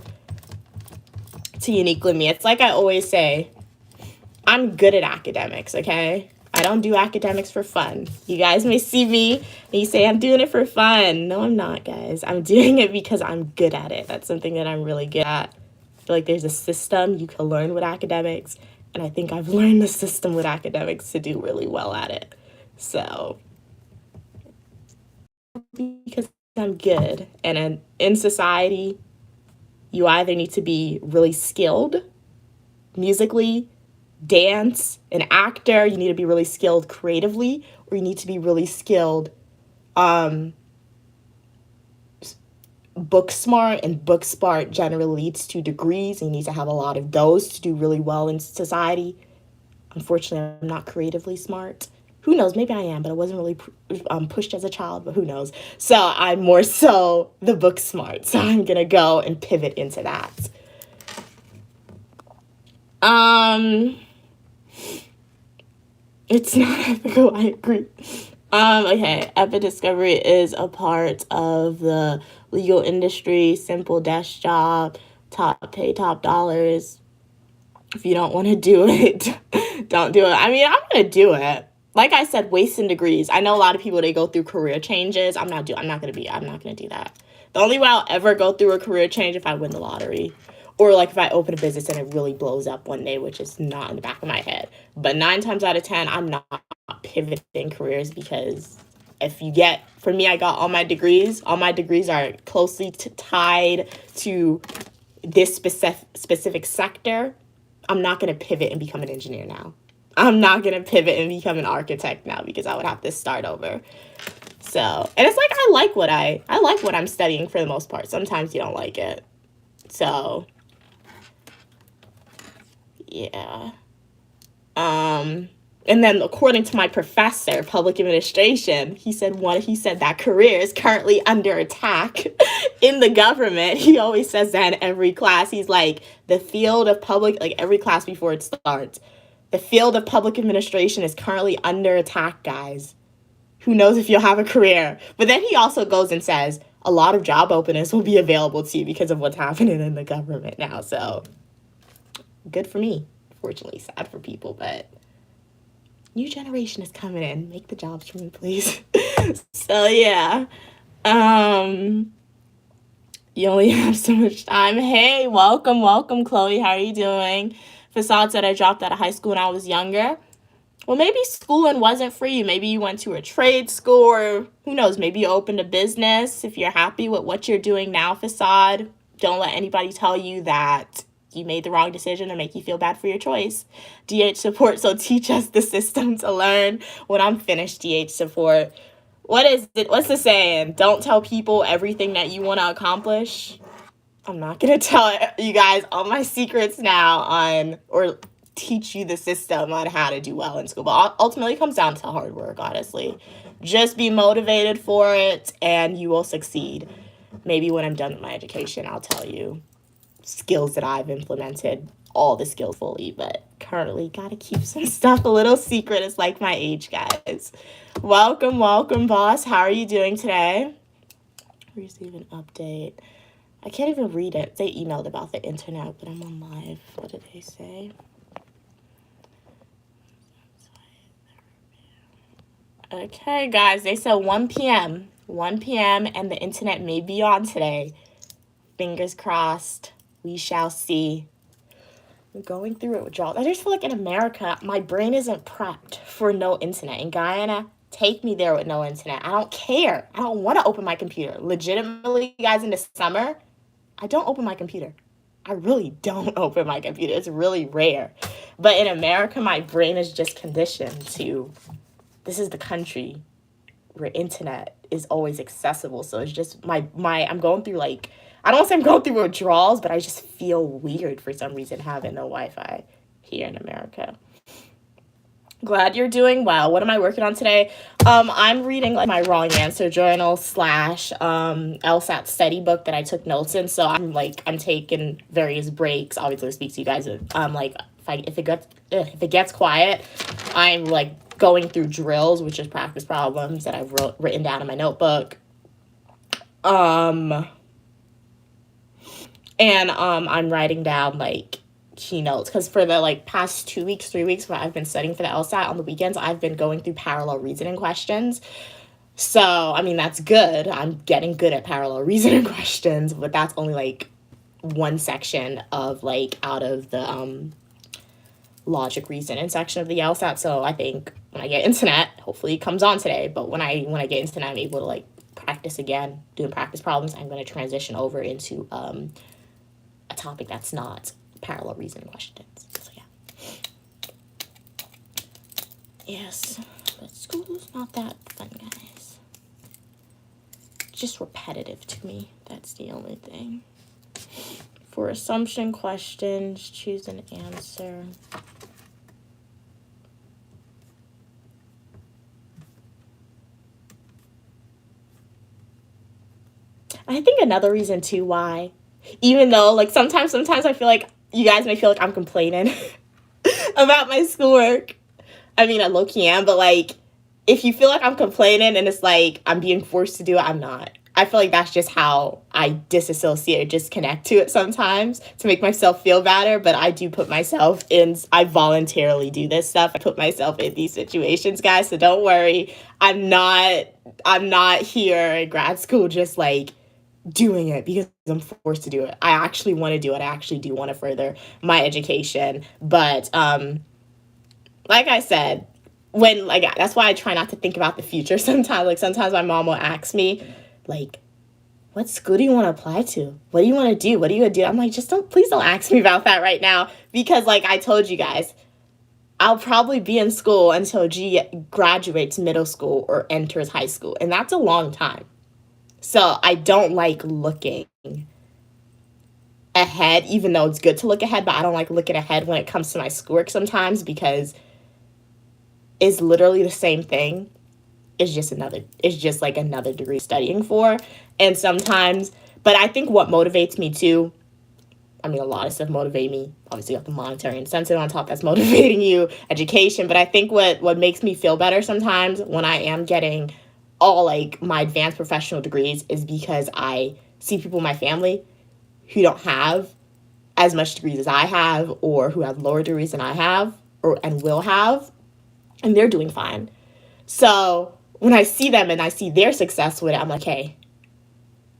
to Uniquely Me. It's like I always say, I'm good at academics, okay? I don't do academics for fun. You guys may see me and you say, I'm doing it for fun. No, I'm not, guys. I'm doing it because I'm good at it. That's something that I'm really good at. I feel like there's a system you can learn with academics, and I think I've learned the system with academics to do really well at it. So, because I'm good, and in society, you either need to be really skilled musically, dance, an actor, you need to be really skilled creatively, or you need to be really skilled book smart, and book smart generally leads to degrees, and you need to have a lot of those to do really well in society. Unfortunately, I'm not creatively smart. Who knows? Maybe I am, but I wasn't really pushed as a child, but who knows? So I'm more so the book smart. So I'm going to go and pivot into that. It's not ethical, I agree. Okay, epic discovery is a part of the legal industry, simple desk job, top pay, top dollars. If you don't want to do it, don't do it. I mean, I'm going to do it. Like I said, wasting degrees. I know a lot of people, they go through career changes. I'm not going to do that. The only way I'll ever go through a career change if I win the lottery. Or like if I open a business and it really blows up one day, which is not in the back of my head. But 9 times out of 10, I'm not pivoting careers, because if you get, for me, I got all my degrees. All my degrees are closely tied to this specific sector. I'm not going to pivot and become an engineer now. I'm not going to pivot and become an architect now, because I would have to start over. So, and it's like, I like what I'm studying for the most part. Sometimes you don't like it. So, yeah. And then according to my professor of public administration, he said that career is currently under attack in the government. He always says that in every class. He's like, the field of public, like every class before it starts, the field of public administration is currently under attack, guys. Who knows if you'll have a career? But then he also goes and says a lot of job openings will be available to you because of what's happening in the government now. So good for me. Fortunately, sad for people, but new generation is coming in. Make the jobs for me, please. So yeah. You only have so much time. Hey, welcome, Chloe. How are you doing? Facade said I dropped out of high school when I was younger. Well, maybe schooling wasn't for you. Maybe you went to a trade school, or who knows, maybe you opened a business. If you're happy with what you're doing now, Facade, don't let anybody tell you that you made the wrong decision or make you feel bad for your choice. DH support, so teach us the system to learn. When I'm finished DH support, what is it? What's the saying? Don't tell people everything that you want to accomplish. I'm not going to tell you guys all my secrets now or teach you the system on how to do well in school. But ultimately, it comes down to hard work, honestly. Just be motivated for it, and you will succeed. Maybe when I'm done with my education, I'll tell you skills that I've implemented, all the skills fully, but currently got to keep some stuff a little secret. It's like my age, guys. Welcome, boss. How are you doing today? Receive an update. I can't even read it. They emailed about the internet, but I'm on live. What did they say? Okay, guys, they said 1 p.m. 1 p.m. and the internet may be on today. Fingers crossed. We shall see. I'm going through it withdrawals. I just feel like in America, my brain isn't prepped for no internet. In Guyana, take me there with no internet. I don't care. I don't want to open my computer. Legitimately, guys, in the summer, I don't open my computer. I really don't open my computer. It's really rare. But in America, my brain is just conditioned to, this is the country where internet is always accessible. So it's just I'm going through like, I don't want to say I'm going through withdrawals, but I just feel weird for some reason having no Wi-Fi here in America. Glad you're doing well. What am I working on today? I'm reading like my wrong answer journal slash LSAT study book that I took notes in. So I'm taking various breaks. Obviously, to speak to you guys. Like if it gets quiet, I'm like going through drills, which is practice problems that I've written down in my notebook. I'm writing down like keynotes because for the like past 2 weeks, 3 weeks, when I've been studying for the LSAT on the weekends, I've been going through parallel reasoning questions. So I mean that's good. I'm getting good at parallel reasoning questions, but that's only like one section of like out of the logic reasoning section of the LSAT. So I think when I get internet, hopefully it comes on today. But when I get internet, I'm able to like practice again, doing practice problems. I'm going to transition over into a topic that's not parallel reasoning questions. So yeah. Yes, but school's not that fun, guys. Just repetitive to me. That's the only thing. For assumption questions, choose an answer. I think another reason too why, even though like sometimes I feel like you guys may feel like I'm complaining about my schoolwork. I mean, I low key am, but like if you feel like I'm complaining and it's like I'm being forced to do it, I'm not. I feel like that's just how I disassociate or disconnect to it sometimes to make myself feel better. But I do put myself in, I voluntarily do this stuff. I put myself in these situations, guys. So don't worry. I'm not here in grad school just like doing it because I'm forced to do it. I actually want to do it. I actually do want to further my education. But like I said, when like that's why I try not to think about the future sometimes. Like sometimes my mom will ask me, like, what school do you want to apply to? What do you want to do? What do you want to do? I'm like, please don't ask me about that right now. Because like I told you guys, I'll probably be in school until G graduates middle school or enters high school. And that's a long time. So I don't like looking ahead, even though it's good to look ahead, but I don't like looking ahead when it comes to my schoolwork sometimes because it's literally the same thing. It's just like another degree studying for. And sometimes, but I think what motivates me too, I mean, a lot of stuff motivate me. Obviously, you have the monetary incentive on top that's motivating you, education. But I think what makes me feel better sometimes when I am getting all like my advanced professional degrees is because I see people in my family who don't have as much degrees as I have or who have lower degrees than I have and will have, and they're doing fine. So when I see them and I see their success with it, I'm like, hey,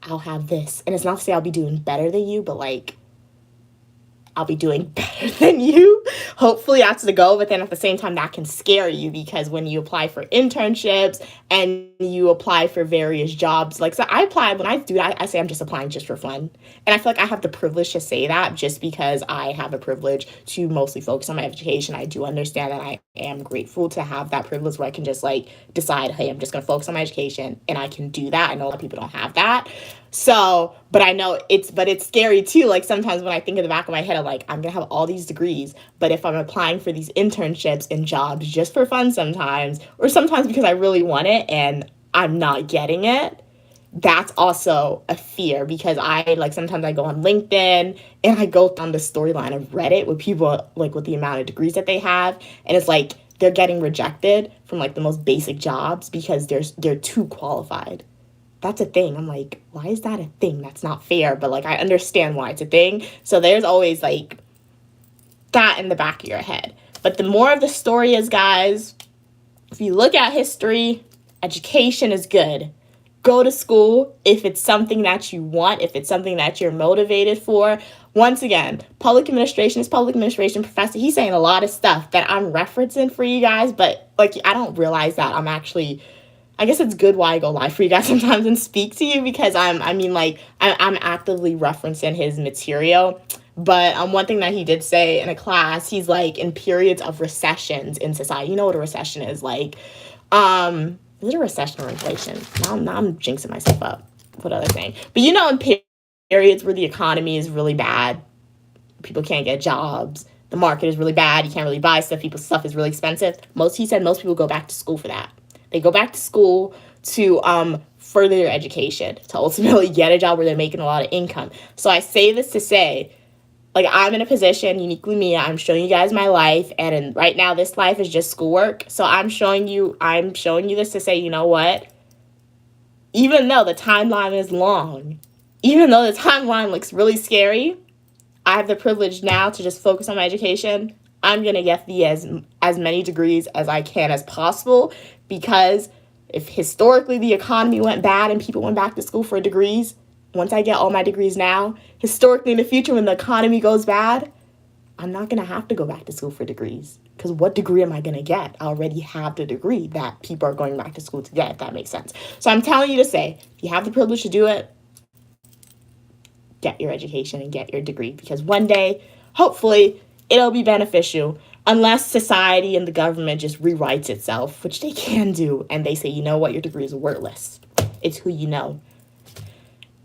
I'll have this. And it's not to say I'll be doing better than you, but like I'll be doing better than you. Hopefully that's the goal, but then at the same time that can scare you because when you apply for internships and you apply for various jobs, like so I applied when I do that, I say I'm just applying just for fun. And I feel like I have the privilege to say that just because I have a privilege to mostly focus on my education. I do understand that I am grateful to have that privilege where I can just like decide, hey, I'm just gonna focus on my education and I can do that. I know a lot of people don't have that. So, but I know it's scary too. Like sometimes when I think in the back of my head, I'm like, I'm gonna have all these degrees, but if I'm applying for these internships and jobs just for fun sometimes, or sometimes because I really want it and I'm not getting it, that's also a fear because I like sometimes I go on LinkedIn and I go down the storyline of Reddit with people like with the amount of degrees that they have, and it's like they're getting rejected from like the most basic jobs because they're too qualified. That's a thing. I'm like, why is that a thing? That's not fair. But like, I understand why it's a thing. So there's always like that in the back of your head. But the more of the story is, guys, if you look at history, education is good. Go to school if it's something that you want, if it's something that you're motivated for. Once again, public administration is public administration professor. He's saying a lot of stuff that I'm referencing for you guys, but like, I don't realize that I'm actually, I guess it's good why I go live for you guys sometimes and speak to you because I'm actively referencing his material. But one thing that he did say in a class, he's like, in periods of recessions in society, you know what a recession is like. Is it a recession or inflation? Now I'm jinxing myself up. What other thing? But you know, in periods where the economy is really bad, people can't get jobs, the market is really bad. You can't really buy stuff. People's stuff is really expensive. He said most people go back to school for that. They go back to school to further their education, to ultimately get a job where they're making a lot of income. So I say this to say, like, I'm in a position, uniquely me, I'm showing you guys my life, and right now this life is just schoolwork. So I'm showing you this to say, you know what? Even though the timeline is long, even though the timeline looks really scary, I have the privilege now to just focus on my education. I'm going to get as many degrees as I can as possible, because if historically the economy went bad and people went back to school for degrees, once I get all my degrees now, historically in the future when the economy goes bad, I'm not going to have to go back to school for degrees. Because what degree am I going to get? I already have the degree that people are going back to school to get, if that makes sense. So I'm telling you to say, if you have the privilege to do it, get your education and get your degree. Because one day, hopefully, it'll be beneficial. Unless society and the government just rewrites itself, which they can do, and they say, you know what, your degree is worthless. It's who you know.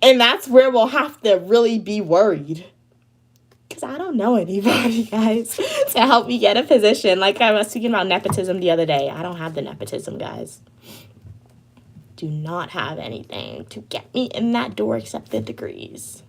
And that's where we'll have to really be worried. Because I don't know anybody, guys, to help me get a position. Like I was speaking about nepotism the other day. I don't have the nepotism, guys. Do not have anything to get me in that door except the degrees.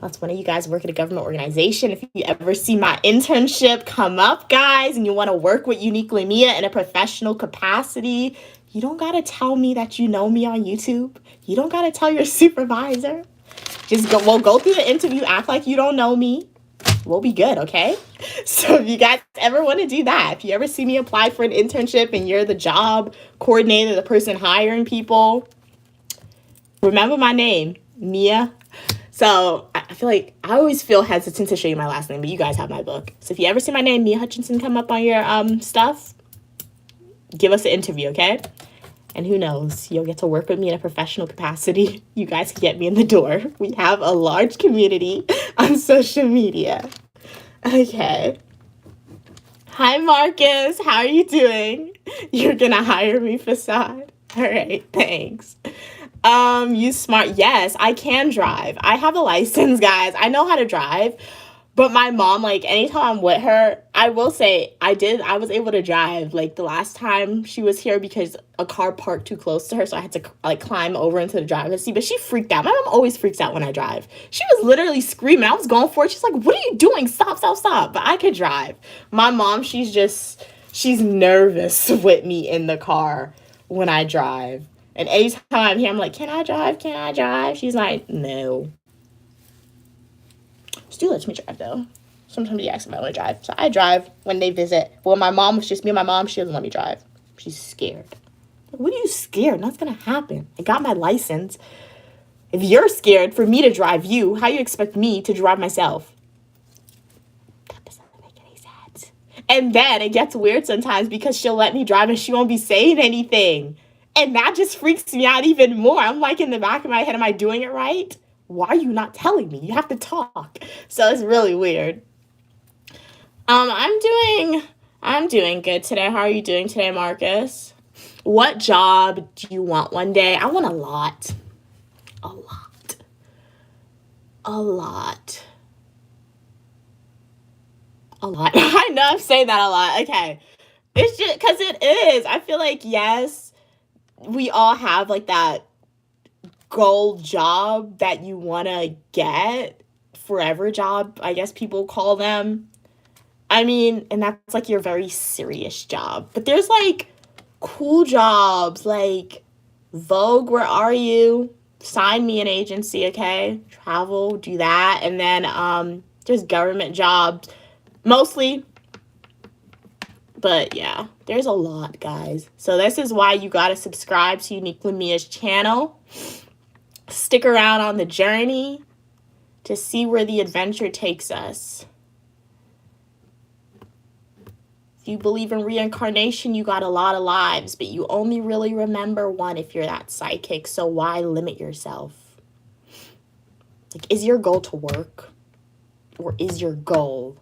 That's one of you guys work at a government organization. If you ever see my internship come up, guys, and you want to work with Uniquely Mia in a professional capacity, you don't got to tell me that you know me on YouTube. You don't got to tell your supervisor. We'll go through the interview, act like you don't know me. We'll be good, okay? So if you guys ever want to do that, if you ever see me apply for an internship and you're the job coordinator, the person hiring people, remember my name, Mia. So I feel like I always feel hesitant to show you my last name, but you guys have my book. So if you ever see my name, Mia Hutchinson, come up on your stuff, give us an interview, okay? And who knows, you'll get to work with me in a professional capacity. You guys can get me in the door. We have a large community on social media. Okay. Hi, Marcus. How are you doing? You're going to hire me, Facade. All right, thanks. You smart. Yes, I can drive. I have a license, guys. I know how to drive. But my mom, like, anytime I'm with her, I will say I was able to drive, like, the last time she was here because a car parked too close to her, so I had to, like, climb over into the driver's seat. But she freaked out. My mom always freaks out when I drive. She was literally screaming. I was going for it. She's like, what are you doing? Stop, stop, stop. But I could drive. My mom, she's nervous with me in the car when I drive. And anytime I'm here, I'm like, can I drive? Can I drive? She's like, no. Still lets me drive, though. Sometimes he asks if I want to drive. So I drive when they visit. When my mom was just me and my mom, she doesn't let me drive. She's scared. Like, what are you scared? Nothing's going to happen. I got my license. If you're scared for me to drive you, how you expect me to drive myself? That doesn't make any sense. And then it gets weird sometimes because she'll let me drive and she won't be saying anything. And that just freaks me out even more. I'm like in the back of my head, am I doing it right? Why are you not telling me? You have to talk. So it's really weird. I'm doing good today. How are you doing today, Marcus? What job do you want one day? I want a lot. A lot. A lot. A lot. I know I'm saying that a lot. Okay. It's just because it is. I feel like, yes, we all have like that goal job that you want to get, forever job, I guess people call them. I mean, and that's like your very serious job. But there's like cool jobs like Vogue, where are you? Sign me an agency, okay? Travel, do that. And then there's government jobs, mostly. But yeah, there's a lot, guys. So this is why you gotta subscribe to Uniquely Mia's channel. Stick around on the journey to see where the adventure takes us. If you believe in reincarnation, you got a lot of lives, but you only really remember one if you're that psychic, so why limit yourself? Like, is your goal to work? Or is your goal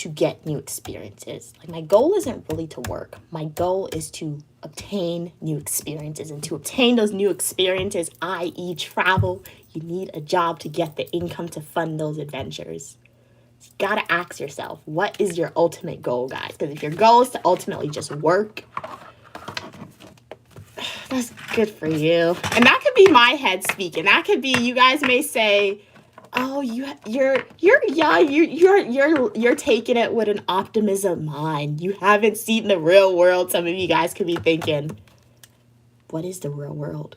to get new experiences. Like, my goal isn't really to work. My goal is to obtain new experiences. And to obtain those new experiences, i.e. travel, you need a job to get the income to fund those adventures. You gotta ask yourself, what is your ultimate goal, guys? Because if your goal is to ultimately just work, that's good for you. And that could be my head speaking. That could be, you guys may say, oh, you're taking it with an optimism mind. You haven't seen the real world. Some of you guys could be thinking, what is the real world?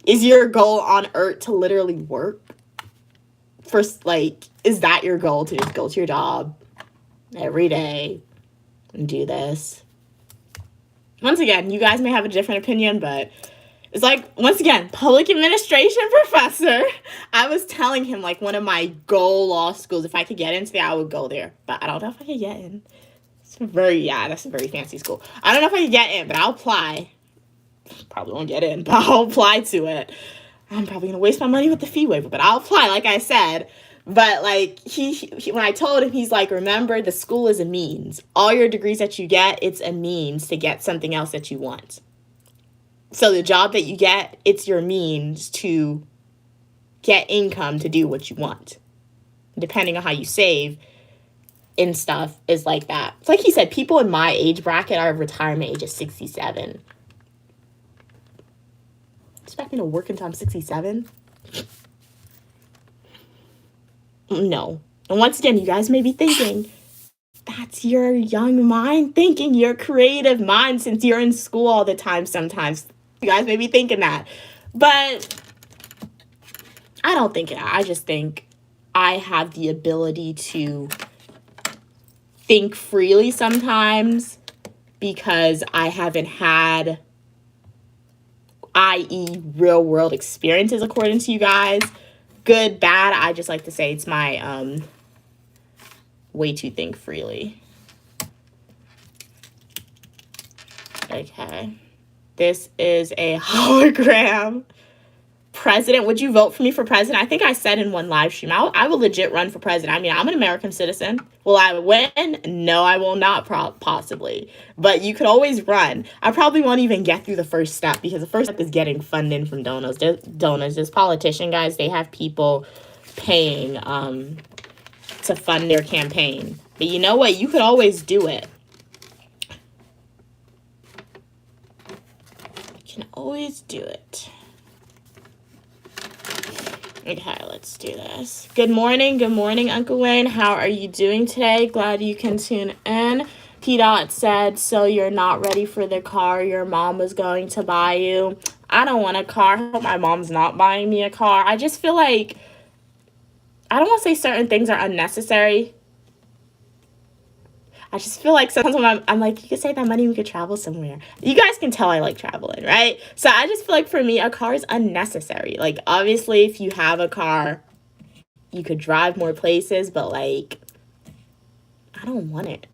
Is your goal on earth to literally work? First, like, is that your goal, to just go to your job every day and do this? Once again, you guys may have a different opinion, but it's like, once again, public administration professor. I was telling him, like, one of my goal law schools, if I could get into there, I would go there. But I don't know if I could get in. That's a very fancy school. I don't know if I can get in, but I'll apply. Probably won't get in, but I'll apply to it. I'm probably going to waste my money with the fee waiver, but I'll apply, like I said. But, like, he when I told him, he's like, remember, the school is a means. All your degrees that you get, it's a means to get something else that you want. So the job that you get, it's your means to get income to do what you want. Depending on how you save and stuff is like that. It's like he said, people in my age bracket are retirement age of 67. Expect me to work until I'm 67? No. And once again, you guys may be thinking, that's your young mind thinking, your creative mind, since you're in school all the time sometimes. You guys may be thinking that. But I don't think it. I just think I have the ability to think freely sometimes because I haven't had, i.e. real world experiences, according to you guys. Good, bad, I just like to say it's my way to think freely. Okay. This is a hologram. President, would you vote for me for president? I think I said in one live stream, I will legit run for president. I mean, I'm an American citizen. Will I win? No, I will not, possibly. But you could always run. I probably won't even get through the first step because the first step is getting funding from donors. There's politician guys, they have people paying to fund their campaign. But you know what? You could always do it. You can always do it. Okay, let's do this. Good morning, Uncle Wayne. How are you doing today? Glad you can tune in. P-Dot said, so you're not ready for the car your mom was going to buy you. I don't want a car. I hope my mom's not buying me a car. I just feel like, I don't want to say certain things are unnecessary. I just feel like sometimes when I'm like, you could save that money, we could travel somewhere. You guys can tell I like traveling, right? So I just feel like for me, a car is unnecessary. Like, obviously, if you have a car, you could drive more places, but, like, I don't want it.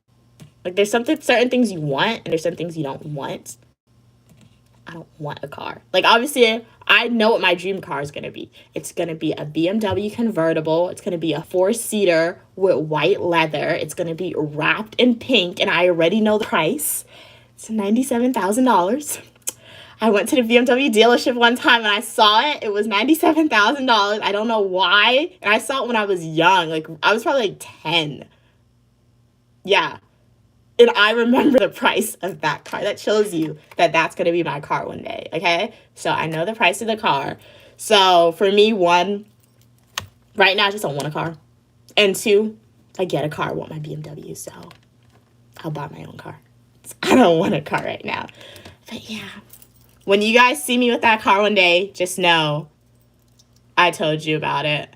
Like, there's certain things you want, and there's some things you don't want. I don't want a car. Like, obviously, I know what my dream car is going to be. It's going to be a BMW convertible. It's going to be a 4-seater with white leather. It's going to be wrapped in pink, and I already know the price. It's $97,000. I went to the BMW dealership one time, and I saw it. It was $97,000. I don't know why. And I saw it when I was young. Like, I was probably, like, 10. Yeah. And I remember the price of that car. That shows you that that's going to be my car one day, okay? So I know the price of the car. So for me, one, right now I just don't want a car. And two, I get a car, I want my BMW, so I'll buy my own car. I don't want a car right now. But yeah, when you guys see me with that car one day, just know I told you about it.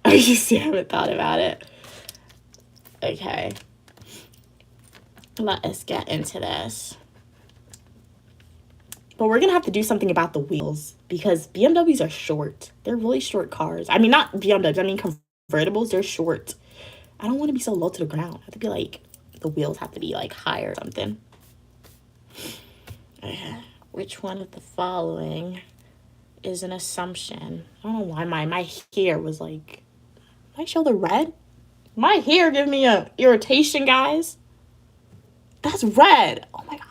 Oh, you see, I haven't thought about it. Okay. Let us get into this. But we're going to have to do something about the wheels because BMWs are short. They're really short cars. I mean, not BMWs. I mean, convertibles, they're short. I don't want to be so low to the ground. I have to be like, the wheels have to be like higher or something. Which one of the following is an assumption? I don't know why my hair was like, my shoulder red? My hair giving me a irritation, guys. That's red. Oh my god.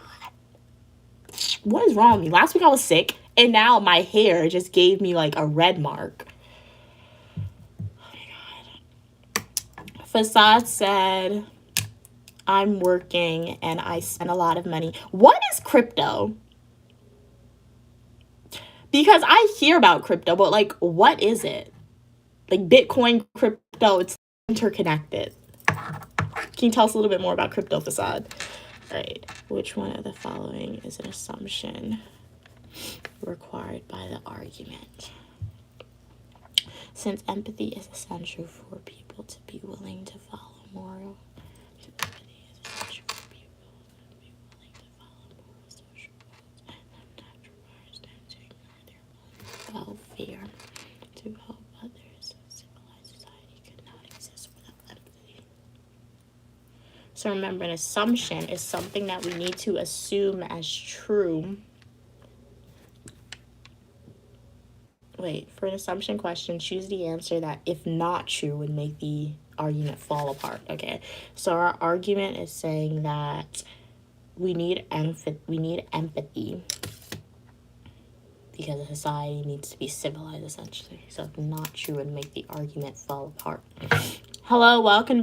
What is wrong with me? Last week I was sick, and now my hair just gave me like a red mark. Oh my god. Facade said, I'm working and I spend a lot of money. What is crypto? Because I hear about crypto, but like, what is it? Like Bitcoin, crypto, it's interconnected. Can you tell us a little bit more about crypto, Facade? All right. Which one of the following is an assumption required by the argument? Since empathy is essential for people to be willing to follow moral, empathy is essential for people to be willing to follow moral social codes, and sometimes requires them to ignore their own welfare to help others. Civilized society could not exist without empathy. So remember, an assumption is something that we need to assume as true. Wait, for an assumption question, choose the answer that, if not true, would make the argument fall apart. Okay, so our argument is saying that we need empathy because a society needs to be civilized, essentially. So if not true, would make the argument fall apart. Hello, welcome,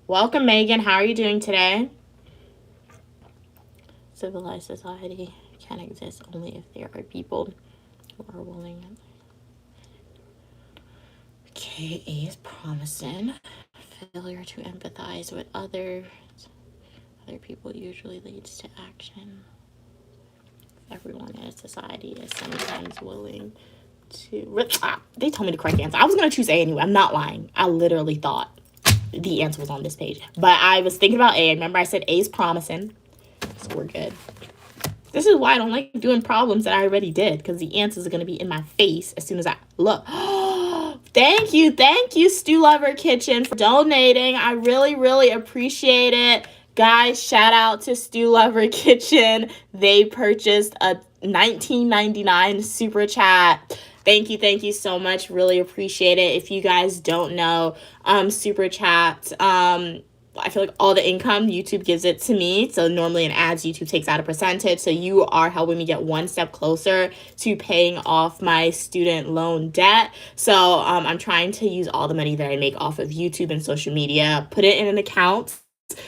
welcome, Megan. How are you doing today? Civilized society can exist only if there are people who are willing. Okay, A is promising. Failure to empathize with other people usually leads to action. Everyone in a society is sometimes willing to... They told me the correct answer. I was going to choose A anyway. I'm not lying. I literally thought the answer was on this page. But I was thinking about A. Remember I said A is promising. So we're good. This is why I don't like doing problems that I already did, because the answers are going to be in my face as soon as I look. Thank you, Stew Lover Kitchen, for donating. I really, really appreciate it. Guys, shout out to Stew Lover Kitchen. They purchased a $19.99 super chat. Thank you so much. Really appreciate it. If you guys don't know, super chat, I feel like all the income, YouTube gives it to me. So normally in ads, YouTube takes out a percentage. So you are helping me get one step closer to paying off my student loan debt. So I'm trying to use all the money that I make off of YouTube and social media, put it in an account.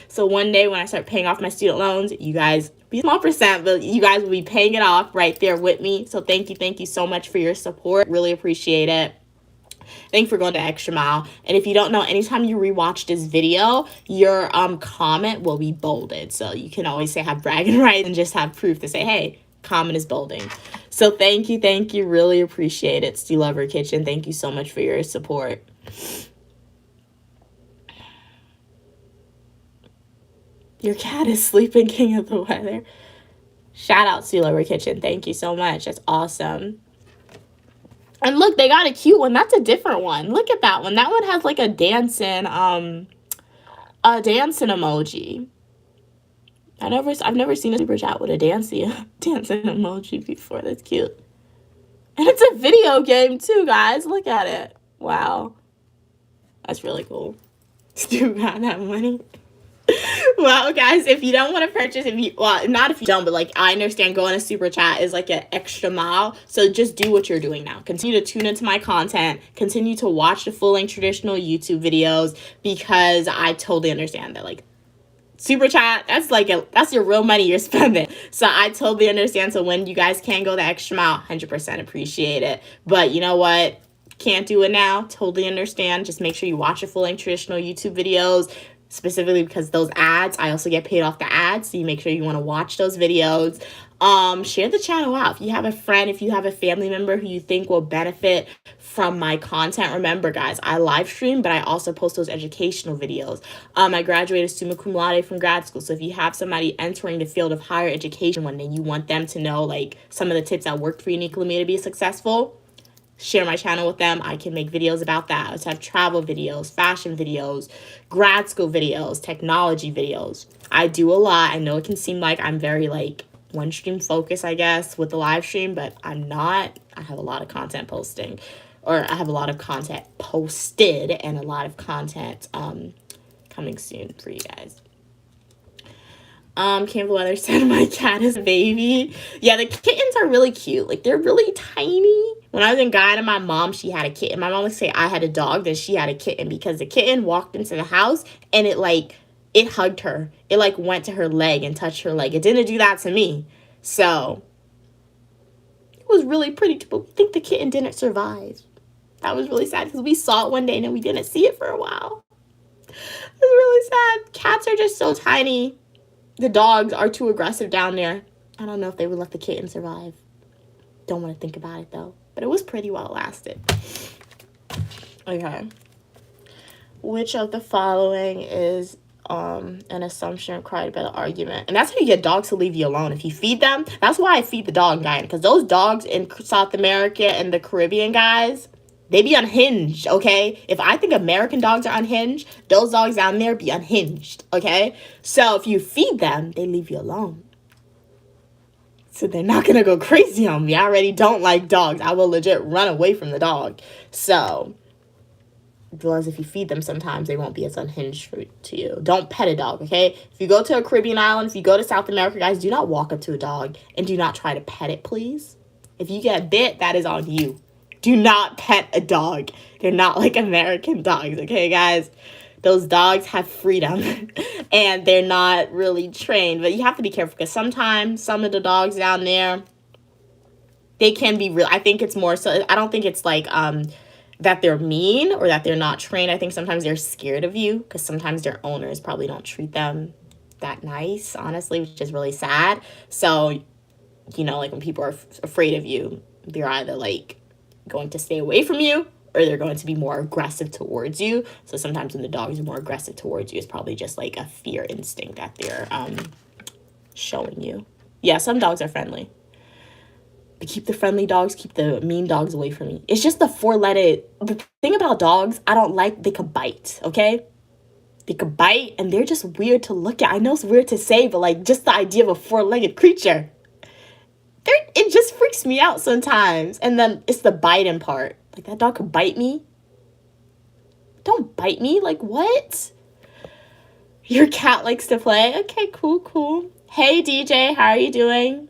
So one day when I start paying off my student loans, you guys, be a small percent, but you guys will be paying it off right there with me. So thank you so much for your support. Really appreciate it. Thanks for going the extra mile. And if you don't know, anytime you rewatch this video, your comment will be bolded. So you can always say have bragging rights and just have proof to say, hey, comment is bolding. So thank you. Really appreciate it, Stew Lover Kitchen. Thank you so much for your support. Your cat is sleeping, king of the weather. Shout out Stew Lover Kitchen. Thank you so much. That's awesome. And look, they got a cute one. That's a different one. Look at that one. That one has like a dancing emoji. I've never seen a super chat with a dancing emoji before. That's cute. And it's a video game too, guys. Look at it. Wow. That's really cool. Stu got that money. Well, guys, if you don't want to purchase, not if you don't, but like I understand going to super chat is like an extra mile. So just do what you're doing now. Continue to tune into my content. Continue to watch the full-length traditional YouTube videos, because I totally understand that like super chat, that's your real money you're spending. So I totally understand. So when you guys can go the extra mile, 100% appreciate it. But you know what? Can't do it now. Totally understand. Just make sure you watch the full-length traditional YouTube videos. Specifically because those ads, I also get paid off the ads, so you make sure you want to watch those videos. Share the channel out. If you have a friend, if you have a family member who you think will benefit from my content, remember guys, I live stream, but I also post those educational videos. I graduated summa cum laude from grad school, so if you have somebody entering the field of higher education one day, you want them to know like some of the tips that worked for Unique Lumia to be successful, share my channel with them. I can make videos about that. I also have travel videos, fashion videos, grad school videos, technology videos. I do a lot. I know it can seem like I'm very like one stream focused, I guess, with the live stream, but I'm not. I have a lot of content posting. or I have a lot of content posted and a lot of content coming soon for you guys. Campbell Weather said my cat is a baby. Yeah, the kittens are really cute. Like, they're really tiny. When I was in Guyana, my mom, she had a kitten. My mom would say I had a dog, then she had a kitten, because the kitten walked into the house and it hugged her. It went to her leg and touched her leg. It didn't do that to me. So it was really pretty, but we think the kitten didn't survive. That was really sad, because we saw it one day and then we didn't see it for a while. It was really sad. Cats are just so tiny. The dogs are too aggressive down there. I don't know if they would let the kitten survive. Don't want to think about it, though. But it was pretty well lasted. Okay. Which of the following is an assumption required by the argument? And that's how you get dogs to leave you alone. If you feed them, that's why I feed the dog guy. Because those dogs in South America and the Caribbean, guys, they be unhinged, okay? If I think American dogs are unhinged, those dogs down there be unhinged, okay? So if you feed them, they leave you alone. So they're not going to go crazy on me. I already don't like dogs. I will legit run away from the dog. So, because if you feed them, sometimes they won't be as unhinged to you. Don't pet a dog, okay? If you go to a Caribbean island, if you go to South America, guys, do not walk up to a dog and do not try to pet it, please. If you get bit, that is on you. Do not pet a dog. They're not like American dogs, okay, guys? Those dogs have freedom and they're not really trained. But you have to be careful, because sometimes some of the dogs down there, they can be real. I think it's more so, I don't think it's that they're mean or that they're not trained. I think sometimes they're scared of you, because sometimes their owners probably don't treat them that nice, honestly, which is really sad. So, when people are afraid of you, they're either going to stay away from you, or they're going to be more aggressive towards you. So sometimes when the dogs are more aggressive towards you, it's probably just a fear instinct that they're showing you. Yeah, some dogs are friendly. But keep the friendly dogs, keep the mean dogs away from me. It's just the thing about dogs, I don't like, they could bite, okay? They could bite, and they're just weird to look at. I know it's weird to say, but just the idea of a four-legged creature, it just freaks me out sometimes. And then it's the biting part. That dog could bite me. Don't bite me. What? Your cat likes to play. Okay, cool. Hey, DJ, how are you doing?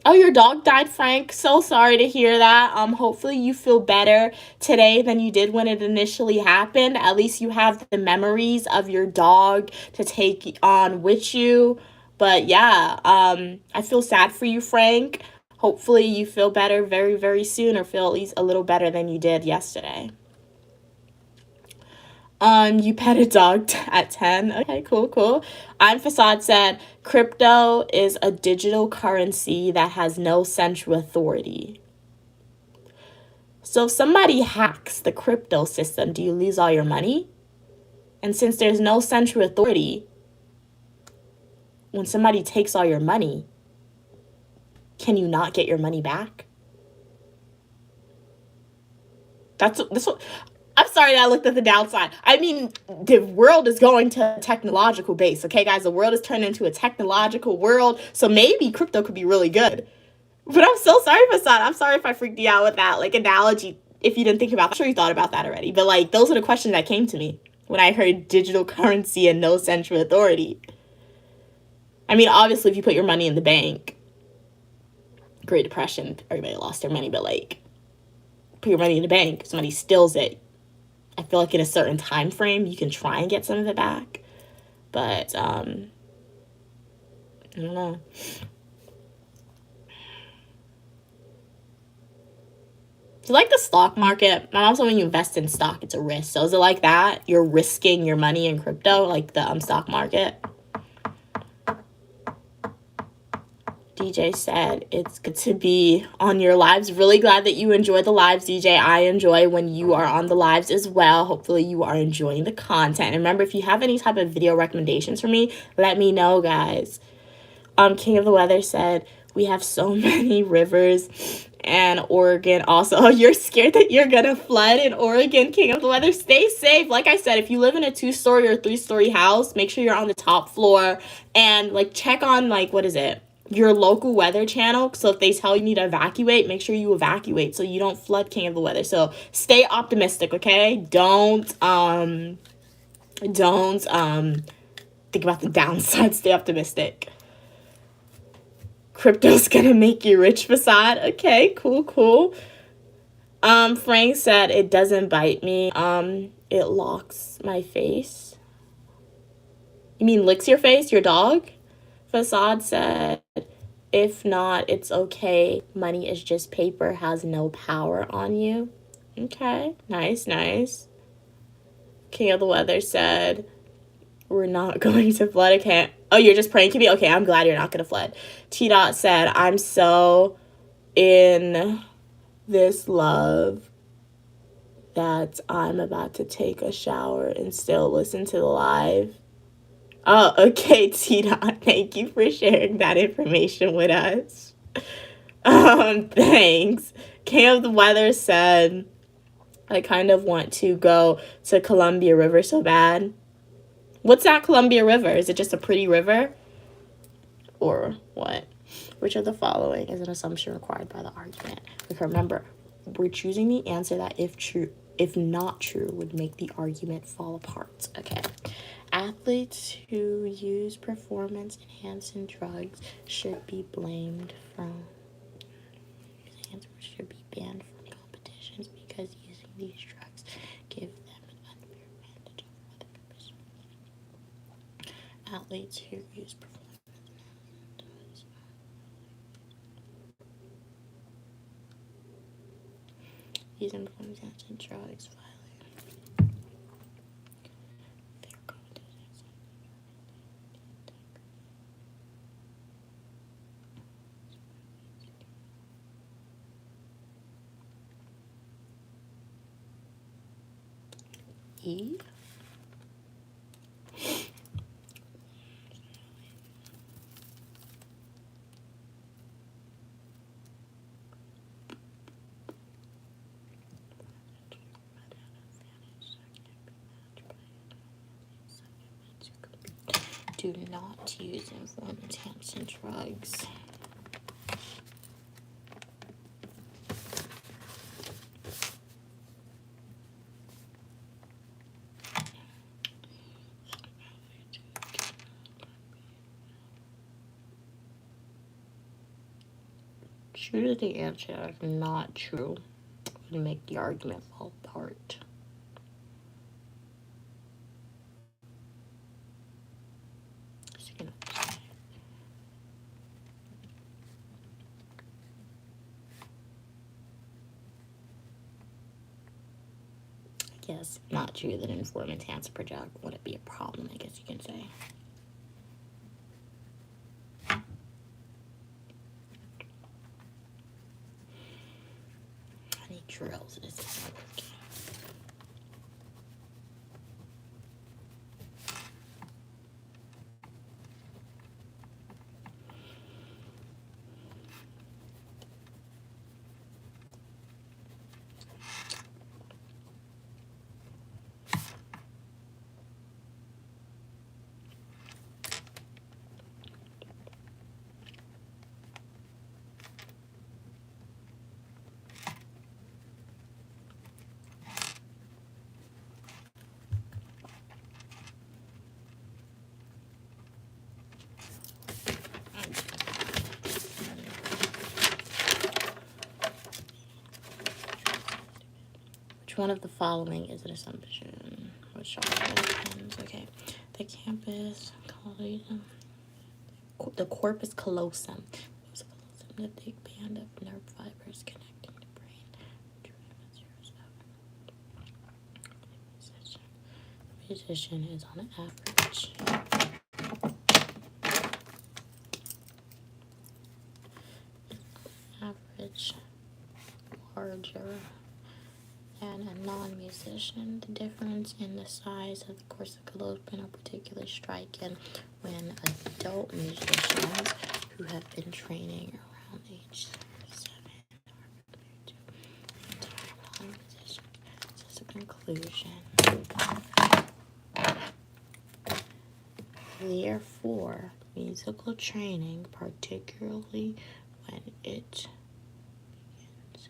Oh, your dog died, Frank. So sorry to hear that. Hopefully you feel better today than you did when it initially happened. At least you have the memories of your dog to take on with you. But yeah, I feel sad for you, Frank. Hopefully you feel better very, very soon, or feel at least a little better than you did yesterday. You pet a dog at 10. Okay, cool. I'm Facade said, crypto is a digital currency that has no central authority. So if somebody hacks the crypto system, do you lose all your money? And since there's no central authority, when somebody takes all your money, can you not get your money back? That's what I'm sorry that I looked at the downside. I mean, the world is going to a technological base, okay, guys? The world is turning into a technological world, so maybe crypto could be really good. But I'm so sorry, Fasad. I'm sorry if I freaked you out with that, analogy, if you didn't think about it. I'm sure you thought about that already. But, those are the questions that came to me when I heard digital currency and no central authority. I mean, obviously, if you put your money in the bank, Great Depression, everybody lost their money, but, put your money in the bank, somebody steals it, I feel in a certain time frame, you can try and get some of it back. But, I don't know. It's like the stock market. My mom said when you invest in stock, it's a risk. So is it like that? You're risking your money in crypto, like the stock market? DJ said, it's good to be on your lives. Really glad that you enjoy the lives, DJ. I enjoy when you are on the lives as well. Hopefully you are enjoying the content. And remember, if you have any type of video recommendations for me, let me know, guys. King of the Weather said, we have so many rivers, and Oregon also. Oh, you're scared that you're gonna flood in Oregon, King of the Weather. Stay safe. Like I said, if you live in a 2-story or 3-story house, make sure you're on the top floor and check on what is it? your local weather channel. So if they tell you need to evacuate, make sure you evacuate so you don't flood King of the Weather. So stay optimistic, okay? Don't think about the downside. Stay optimistic. Crypto's gonna make you rich facade. Okay, cool. Frank said it doesn't bite me. It locks my face. You mean licks your face, your dog? Facade said, if not, it's okay. Money is just paper, has no power on you. Okay, nice. King of the Weather said, we're not going to flood. Okay. Oh, you're just praying to me? Okay, I'm glad you're not going to flood. T-Dot said, I'm so in this love that I'm about to take a shower and still listen to the live. Oh, okay, T-Dot. Thank you for sharing that information with us. Thanks. King of the Weather said, I kind of want to go to Columbia River so bad. What's that Columbia River? Is it just a pretty river? Or what? Which of the following is an assumption required by the argument? Because remember, we're choosing the answer that if not true, would make the argument fall apart. Okay. Athletes who use performance-enhancing drugs should be blamed from should be banned from competitions because using these drugs give them an unfair advantage over other participants. Athletes who use performance-enhancing drugs using performance-enhancing drugs violate fair competition. E. Do not use performance-enhancing drugs. True to the answer, if not true, would make the argument fall apart. I guess not true that informant-enhancing drug wouldn't be a problem, I guess you can say. How many drills is this? Which one of the following is an assumption? Which depends. Okay. The campus, the corpus callosum. The thick band of nerve fibers connecting the brain. The musician is on average larger than a non-musician. The difference in the size of the corpus callosum are particularly striking when adult musicians who have been training around age 7 are compared to non-musicians. This is a conclusion. Therefore, musical training, particularly when it begins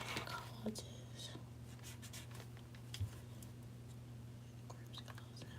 at causes groups cause them.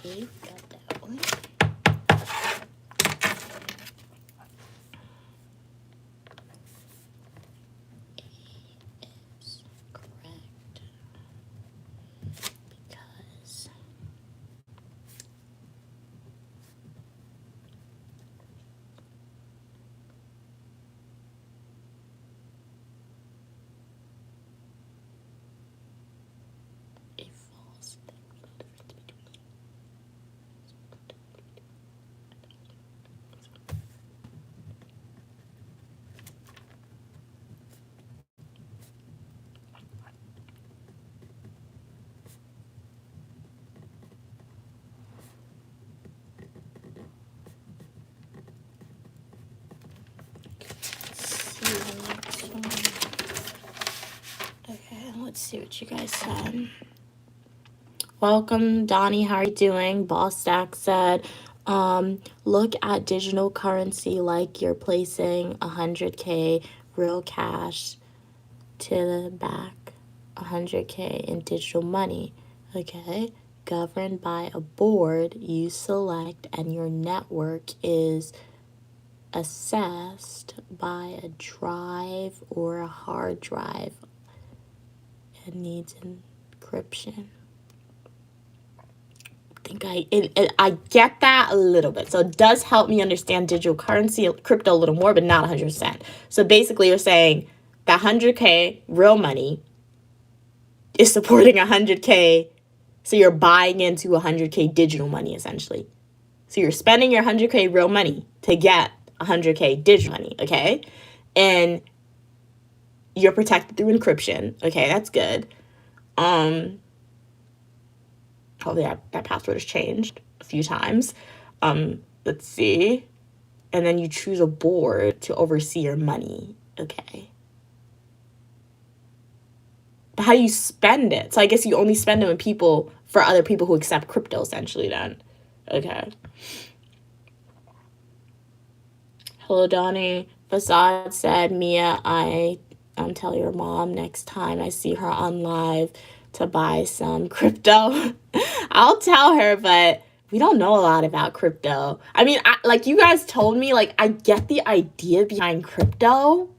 Okay, got that one. Is correct because it falls. Okay, let's see what you guys said. Welcome, Donnie. How are you doing? Boss Stack said, look at digital currency like you're placing 100K real cash to the back, 100K in digital money. Okay, governed by a board you select, and your network is assessed by a drive or a hard drive. It needs encryption. I get that a little bit. So it does help me understand digital currency, crypto a little more, but not 100%. So basically you're saying that 100K real money is supporting 100K. So you're buying into 100K digital money, essentially. So you're spending your 100K real money to get 100K digital money, okay? And you're protected through encryption. Okay, that's good. Hopefully that password has changed a few times. Let's see. And then you choose a board to oversee your money. Okay. But how do you spend it? So I guess you only spend it for other people who accept crypto, essentially, then. Okay. Hello, Donnie. Facade said, Mia, I tell your mom next time I see her on live to buy some crypto. I'll tell her, but we don't know a lot about crypto. I mean, like you guys told me, like I get the idea behind crypto.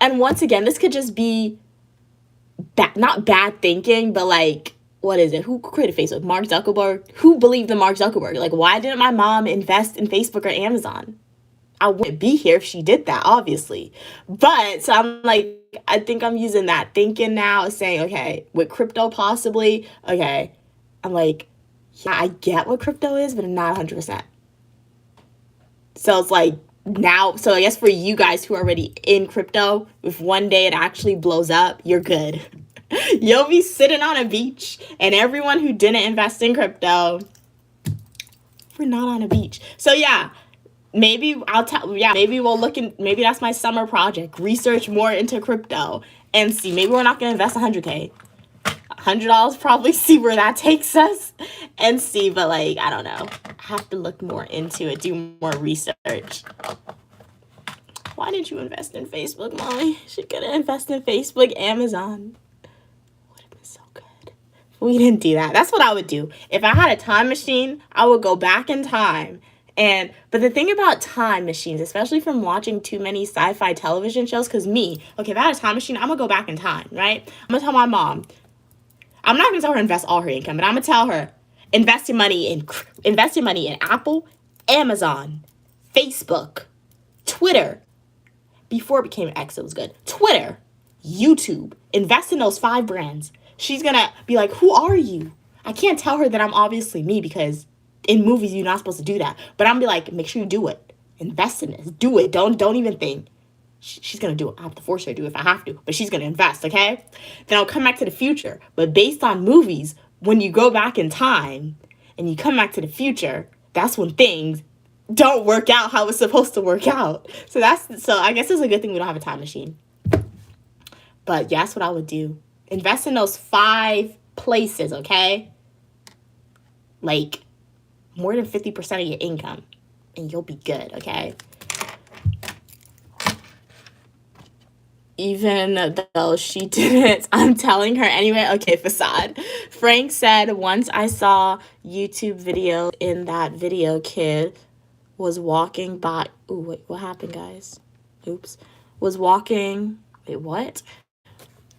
And once again, this could just be not bad thinking, but like, what is it? Who created Facebook? Mark Zuckerberg? Who believed in Mark Zuckerberg? Like, why didn't my mom invest in Facebook or Amazon? I wouldn't be here if she did that, obviously. But so I'm like, I think I'm using that thinking now, saying, okay, with crypto possibly, okay. I'm like, yeah, I get what crypto is, but I'm not 100%. So it's like now, so I guess for you guys who are already in crypto, if one day it actually blows up, you're good. You'll be sitting on a beach, and everyone who didn't invest in crypto, we're not on a beach. So yeah, maybe maybe we'll look in, maybe that's my summer project, research more into crypto and see. Maybe we're not going to invest 100K. $100, probably see where that takes us and see, but like, I don't know. I have to look more into it, do more research. Why didn't you invest in Facebook, Mommy? She could have invested in Facebook, Amazon. Would have been so good. We didn't do that. That's what I would do. If I had a time machine, I would go back in time. But the thing about time machines, especially from watching too many sci-fi television shows, because if I had a time machine, I'm going to go back in time, right? I'm going to tell my mom, I'm not going to tell her to invest all her income, but I'm going to tell her, invest your money in Apple, Amazon, Facebook, Twitter. Before it became X, it was good. Twitter, YouTube. Invest in those 5 brands. She's going to be like, who are you? I can't tell her that I'm obviously me because in movies, you're not supposed to do that. But I'm going to be like, make sure you do it. Invest in this. Do it. Don't even think. She's going to do it. I have to force her to do it if I have to. But she's going to invest, okay? Then I'll come back to the future. But based on movies, when you go back in time and you come back to the future, that's when things don't work out how it's supposed to work out. So I guess it's a good thing we don't have a time machine. But yeah, that's what I would do. Invest in those 5 places, okay? Like more than 50% of your income and you'll be good, okay? Even though she didn't, I'm telling her anyway. Okay, facade. Frank said, once I saw YouTube video, in that video, kid was walking by. Ooh, wait, what happened, guys? Oops. Was walking. Wait, what?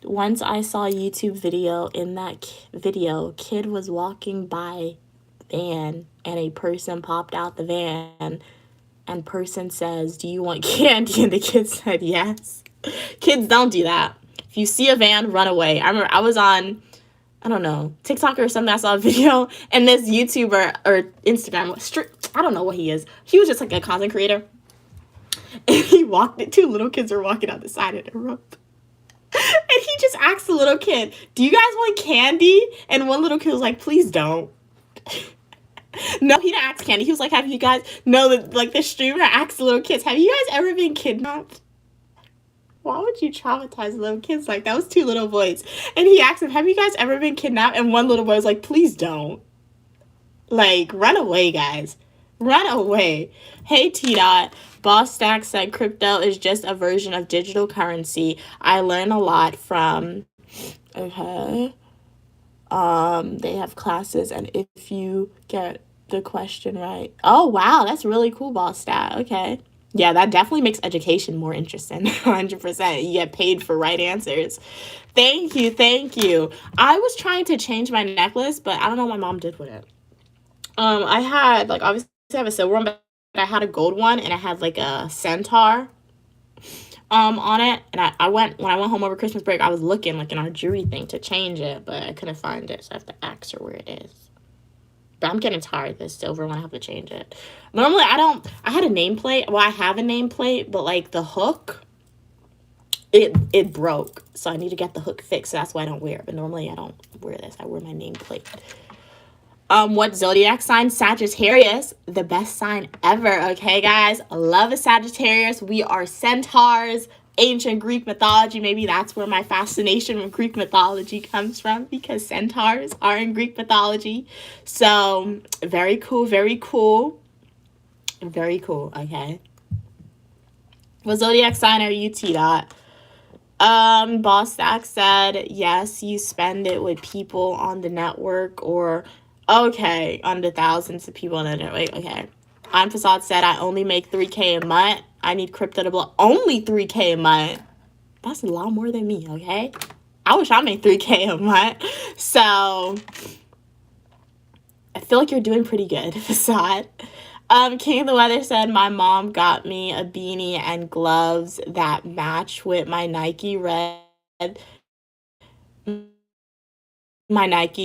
Once I saw a YouTube video, in that video, kid was walking by van and a person popped out the van and person says, do you want candy? And the kid said yes. Kids don't do that. If you see a van, run away. I remember I was on, I don't know, TikTok or something. I saw a video and this YouTuber or Instagram, I don't know what he is. He was just like a content creator. And he walked it. 2 little kids were walking on the side of the road. And he just asked the little kid, do you guys want candy? And one little kid was like, please don't. No, he didn't ask candy. He was like, have you guys, the streamer asked the little kids, have you guys ever been kidnapped? Why would you traumatize little kids like that? Was 2 little boys. And he asked them, have you guys ever been kidnapped? And one little boy was like, please don't. Like, run away, guys. Run away. Hey, T-Dot. Boss Stack said crypto is just a version of digital currency. I learn a lot from, okay. They have classes, and if you get the question right. Oh, wow. That's really cool, Boss Stack. Okay. Yeah, that definitely makes education more interesting. 100%. You get paid for right answers. Thank you. I was trying to change my necklace, but I don't know what my mom did with it. I had, obviously I have a silver one, but I had a gold one, and I had, a centaur, on it. And when I went home over Christmas break, I was looking, in our jewelry thing to change it, but I couldn't find it, so I have to ask her where it is. But I'm getting tired of this silver one. I have to change it. Normally, I had a nameplate. Well, I have a nameplate, but, the hook, it broke. So I need to get the hook fixed. So that's why I don't wear it. But normally, I don't wear this. I wear my nameplate. What zodiac sign? Sagittarius. The best sign ever. Okay, guys? I love a Sagittarius. We are centaurs. Ancient Greek mythology. Maybe that's where my fascination with Greek mythology comes from, because centaurs are in Greek mythology. So very cool. Okay. What zodiac sign are you, T-Dot? Boss Stack said yes, you spend it with people on the network, or okay, on the thousands of people on the network. Okay. I'm Facade said I only make $3K a month. I need crypto to blow. Only $3K a month. That's a lot more than me, okay? I wish I made $3K a month. So I feel like you're doing pretty good, Facade. King of the Weather said my mom got me a beanie and gloves that match with my Nike red. My Nike